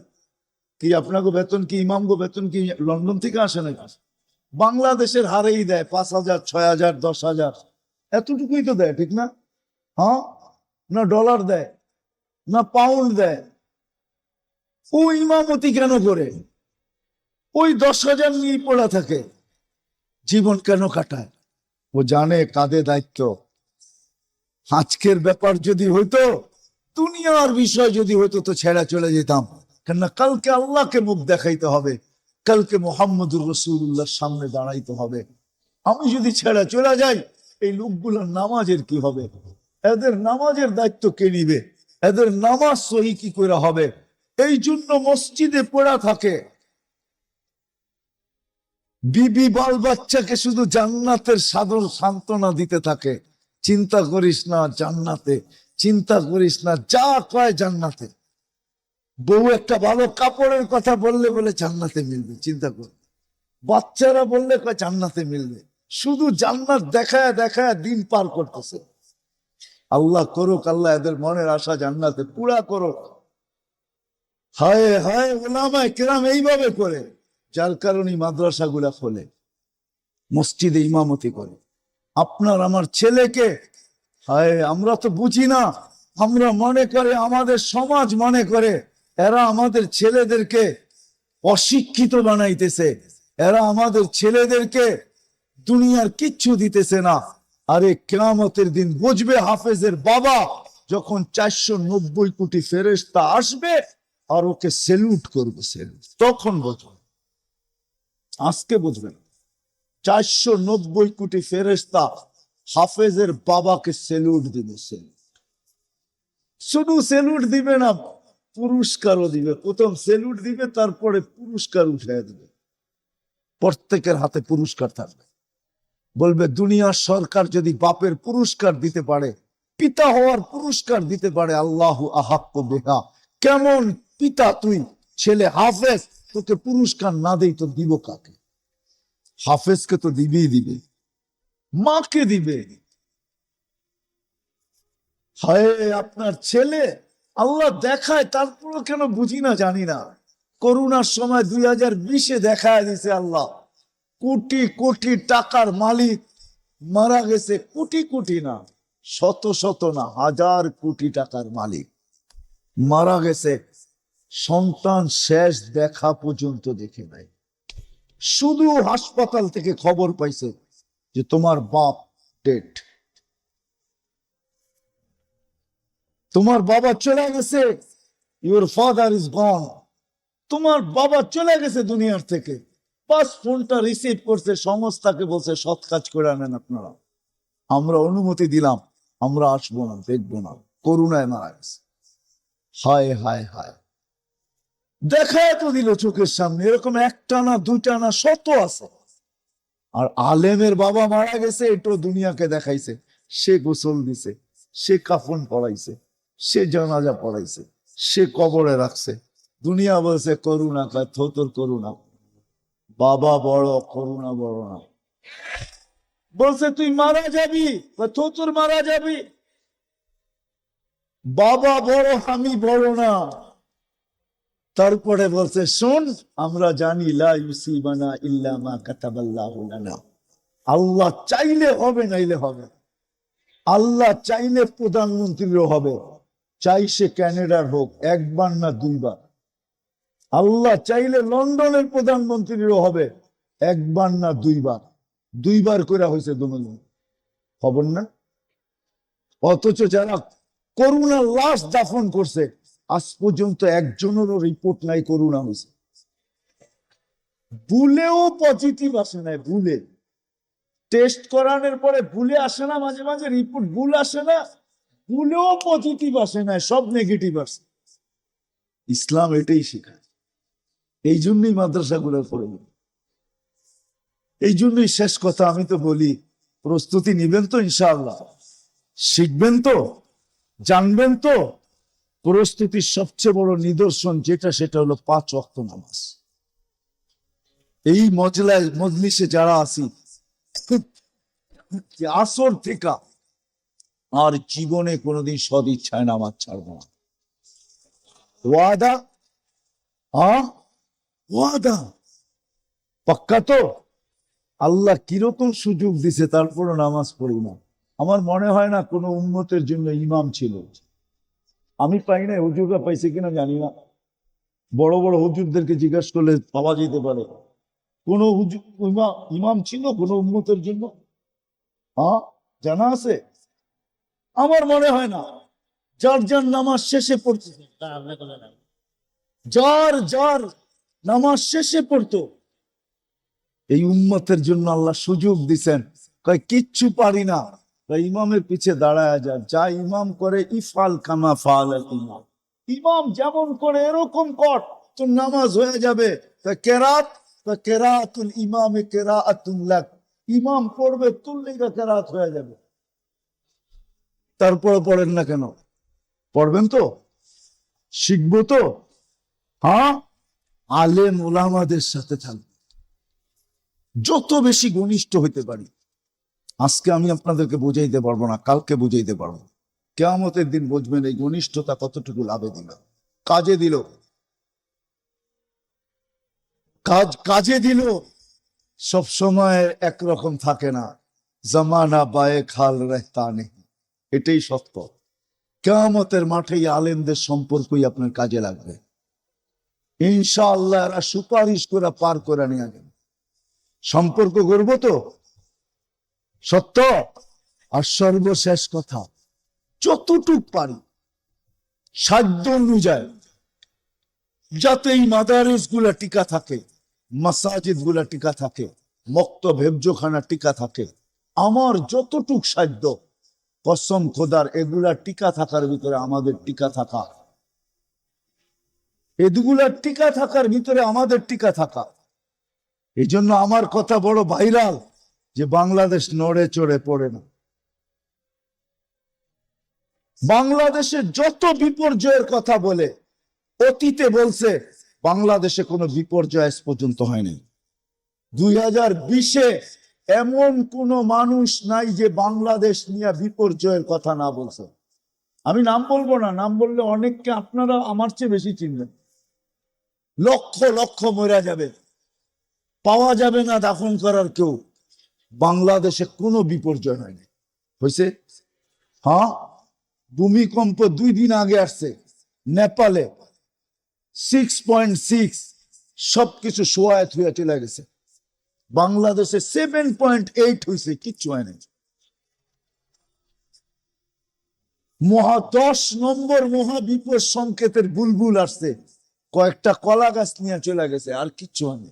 কি আপনাকে বেতন কি, ইমামগো বেতন কি লন্ডন থেকে আসে নাকি? বাংলাদেশের হারেই দেয় 5,000, 6,000, 10,000, এতটুকুই তো দেয়, ঠিক না? হ্যাঁ, না ডলার দেয়, না পাউন্ড দেয়। ও ইমামতি কেন করে? ওই 10,000 নিয়ে পড়া থাকে। জীবন কেন কাটায়? ও জানে কাঁধে দায়িত্ব। আজকের ব্যাপার যদি হইতো, দুনিয়ার বিষয় যদি হইতো, তো ছেড়া চলে যেতাম। কেননা কালকে আল্লাহকে মুখ দেখাইতে হবে, কালকে মুহাম্মদুর রাসূলুল্লাহর সামনে দাঁড়াইতে হবে। আমি যদি ছেড়া চলে যাই, এই লোকগুলোর নামাজের কি হবে? এদের নামাজের দায়িত্ব কে নিবে? এদের নামাজ সহি কি করে হবে? এই জন্য মসজিদে পড়া থাকে। বিবি বাল বাচ্চাকে শুধু জান্নাতের সাদর সান্ত্বনা দিতে থাকে। চিন্তা করিস না জান্নাতে, চিন্তা করিস না, যা কয় জান্নাতে। বউ একটা ভালো কাপড়ের কথা বললে বলে জান্নাতে মিলবে, চিন্তা কর। বাচ্চারা বললে কয় জান্নাতে মিলবে। শুধু জান্নাত দেখায় দেখায় দিন পার করতেছে। আল্লাহ করুক, আল্লাহ এদের মনের আশা জান্নাতে পুরা করুক। হায় হায়, উলামায়ে কেরাম এইভাবে করে, যার কারণে মাদ্রাসাগুলা খোলে, মসজিদে ইমামতি করে। আপনার আমার ছেলেকে, হায় আমরা তো বুঝি না, আমরা মনে করে, আমাদের সমাজ মনে করে এরা আমাদের ছেলেদেরকে অশিক্ষিত বানাইতেছে, এরা আমাদের ছেলেদেরকে দুনিয়ার কিচ্ছু দিতেছে না। আরে কিয়ামতের দিন বুঝবে হাফেজের বাবা যখন 490 কোটি ফেরেশতা আসবে আর ওকে সেলুট করবে, সেলুট, তখন বুঝবে। আজকে বুঝবেন। 490 কোটি ফেরেশতা হাফেজের বাবাকে সেলুট দিবে। শুধু সেলুট দিবে না, পুরস্কারও দিবে। প্রথম সেলুট দিবে, তারপরে পুরস্কার উঠিয়ে দিবে। প্রত্যেকের হাতে পুরস্কার থাকবে। বলবে দুনিয়ার সরকার যদি বাপের পুরস্কার দিতে পারে, পিতা হওয়ার পুরস্কার দিতে পারে, আল্লাহু আহাক্কু বিহা। কেমন পিতা তুই? ছেলে হাফেজ, তোকে পুরস্কার না দেই তো দিব কাকে? হাফেজকে তো দিবেই দিবে, মাকে দিবে। হায় আপনার ছেলে আল্লাহ দেখায়, তারপরও কেন বুঝি না জানি না। করোনার সময় 2020-এ দেখায় দিছে আল্লাহ। কোটি কোটি টাকার মালিক মারা গেছে, কোটি কোটি না, শত শত না, হাজার কোটি টাকার মালিক মারা গেছে। সন্তান শেষ দেখা পর্যন্ত দেখে নাই। শুধু হাসপাতাল থেকে খবর পাইছে যে তোমার বাপ ডেড, তোমার বাবা চলে গেছে, ইউর ফাদার ইজ গন, তোমার বাবা চলে গেছে দুনিয়ার থেকে। বাস ফোনটা রিসিভ করছে, সংস্থাকে বলছে সৎ কাজ করে আনেন আপনারা, আমরা অনুমতি দিলাম, আমরা আসবো না, দেখবো না, করুণায় মারা গেছে। হায় হায় হায়, দেখায় তো দিল চোখের সামনে। এরকম একটা না, দুইটা না, শত আছে। আর আলেমের বাবা মারা গেছে, এটাও দুনিয়াকে দেখাইছে। সে গোসল দিছে, সে কাফন পড়াইছে, সে জানাজা পড়াইছে, সে কবরে রাখছে। দুনিয়া বলছে করুণা, তোর করুণা। বাবা বড়, করুণা বড় না। বলছে তুই মারা যাবি, তোর মারা যাবি। বাবা বড়, আমি বড় না। তারপরে বলছে শোন, আমরা জানি লা ইউসিবানা ইল্লা মা কাতাবাল্লাহু লানা। আল্লাহ চাইলে হবে, নাইলে হবে। আল্লাহ চাইলে প্রধানমন্ত্রীরও হবে, চাই সে ক্যানাডার হোক, একবার না দুইবার। আল্লাহ চাইলে লন্ডনের প্রধানমন্ত্রীরও হবে, একবার না দুইবার। দুইবার করে হয়েছে দুজন, খবর না? অথচ যারা করুণার লাশ দাফন করছে, আজ পর্যন্ত একজনেরও রিপোর্ট নাই করুণা হয়েছে। ভুলেও পজিটিভ আসে না, ভুলে টেস্ট করানোর পরে ভুলে আসে না, মাঝে মাঝে রিপোর্ট ভুল আসে না, ভুলেও পজিটিভ আসে না, সব নেগেটিভ আসে। ইসলাম এটাই শেখায়। এই জন্যই মাদ্রাসাগুলো করে, এই জন্যই শেষ কথা আমি তো বলি, প্রস্তুতি নিবেন তো ইনশাআল্লাহ, শিখবেন তো, জানবেন তো। প্রস্তুতির সবচেয়ে বড় নিদর্শন যেটা, সেটা হলো 5 ওয়াক্ত নামাজ। এই মজলিসে যারা আছি, আসর থেকে আর জীবনে কোনোদিন সদ ইচ্ছায় নামাজ ছাড়বো না। ওয়াদা? হ্যাঁ ওয়াদা পাক্কা তো? আল্লাহ কিরকম সুযোগ দিছে তারপরও নামাজ পড়ি না। আমার মনে হয় না কোনো উম্মতের জন্য ইমাম ছিল। আমি পাই না, হুজুররা পাইছে কিনা জানি না। বড় বড় হুজুরদেরকে জিজ্ঞাসা করলে পাওয়া যেতে পারে। কোন ইমাম ছিল কোন উম্মতের জন্য? হ্যাঁ জানা আছে? আমার মনে হয় না। যার যার নামাজ শেষে পড়ছে, যার নামাজ শেষে পড়তো, এই উম্মতের জন্য আল্লাহ সুযোগ দিছেন। কয় কিচ্ছু পারি না, ইমামের পিছে দাঁড়ায় যা ইমাম করে ইফাল কামা ফাল ইমাম, ইমাম যেমন করে এরকম কর, তোর নামাজ হয়ে যাবে। কেরাত, কেরাতুল ইমামে কেরাতুল লাক, ইমাম পড়বে তুল্লিগা কেরাত হয়ে যাবে। তারপরে পড়েন না কেন? পড়বেন তো, শিখবো তো। হ্যাঁ আলেম ওলামাদের সাথে থাকবে, যত বেশি ঘনিষ্ঠ হইতে পারি। আজকে আমি আপনাদেরকে বুঝাইতে পারবো না, কালকে বুঝাইতে পারবো। কিয়ামতের দিন বুঝবেন এই ঘনিষ্ঠতা কতটুকু লাভে দিল, কাজে দিল। কাজে দিল। সব সময় একরকম থাকে না, জামানা বায়ে খাল রেহতা নেই, এটাই সত্য। কিয়ামতের মাঠে আলেমদের সম্পর্কই আপনার কাজে লাগবে ইনশাআল্লাহ। এরা সুপারিশ করে পার করে নিয়ে যাবে। সম্পর্ক করবো তো, সত্য। আর সর্বশেষ কথা, যতটুক পারি সাধ্য অনুযায়ী যাতে এই মাদারিস গুলা টিকা থাকে, মাসাজিদ গুলা টিকা থাকে, মক্তব হেফজোখানা টিকা থাকে, আমার যতটুক সাধ্য, কসম খোদার এগুলা টিকা থাকার ভিতরে আমাদের টিকা থাকা, এগুলার টিকা থাকার ভিতরে আমাদের টিকা থাকা। এই জন্য আমার কথা বড় ভাইরাল যে বাংলাদেশ নড়ে চড়ে পড়ে না। বাংলাদেশের যত বিপর্যয়ের কথা বলে, অতীতে বলছে বাংলাদেশে কোনো বিপর্যয় পর্যন্ত হয়নি। 2020-এ এমন কোন মানুষ নাই যে বাংলাদেশ নিয়ে বিপর্যয়ের কথা না বলছে। আমি নাম বলবো না, নাম বললে অনেককে আপনারা আমার চেয়ে বেশি চিনবেন। লক্ষ লক্ষ মরা যাবে, পাওয়া যাবে না দাফন করার কেউ। বাংলাদেশে কোনো বিপর্যয় হয়নি, হয়েছে? হ্যাঁ ভূমিকম্প 2 দিন আগে আসছে নেপালে, 6.6, সবকিছু সোয়ায় থুয়া চলে গেছে। বাংলাদেশে 7.8 হয়েছে, কিচ্ছু হয় নাই। 10 নম্বর মহাবিপদ সংকেতের বুলবুল আসছে, কয়েকটা কলা গাছ নিয়ে চলে গেছে, আর কিচ্ছু হয়নি।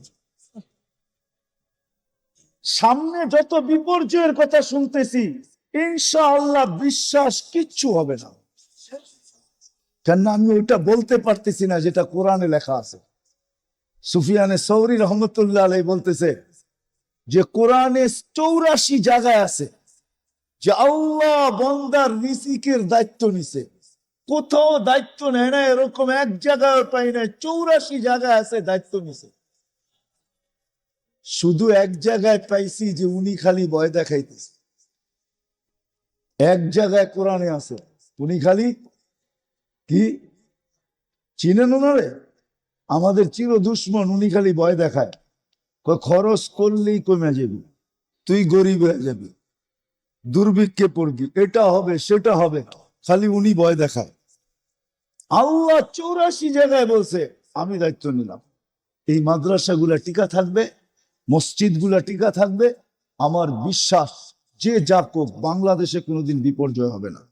সামনে যত বিপর্যয়ের কথা শুনতেছি, ইনশাআল্লাহ বিশ্বাস কিচ্ছু হবে না। কেন আমি ওইটা বলতে পারতেছি না যেটা কোরআনে লেখা আছে। সুফিয়ানে সৌরি রহমতুল্লাহ আলাইহি বলতেছে যে কোরআনে 84 জায়গায় আছে যে আল্লাহ বান্দার রিজিকের দায়িত্ব নিছে। কোথাও দায়িত্ব নেয় না এরকম এক জায়গায় পাই না, 84 জায়গায় আছে দায়িত্ব নিছে। শুধু এক জায়গায় পাইছি যে উনি খালি ভয় দেখাইতেছে। এক জায়গায় কোরআনে আছে উনি খালি কি চিনেন ওনারে? আমাদের চির দুশ্মন, উনি খালি ভয় দেখায়। খরচ করলেই কমে যাবি, তুই গরিব হয়ে যাবি, দুর্ভিক্ষে পড়বি, এটা হবে সেটা হবে, খালি উনি ভয় দেখায়। আল্লাহ 84 জায়গায় বলছে আমি দায়িত্ব নিলাম, এই মাদ্রাসাগুলা টিকা থাকবে, মসজিদ গুলা টিকা থাকবে। আমার বিশ্বাস যে যা কোক বাংলাদেশে কোনোদিন বিপর্যয় হবে না।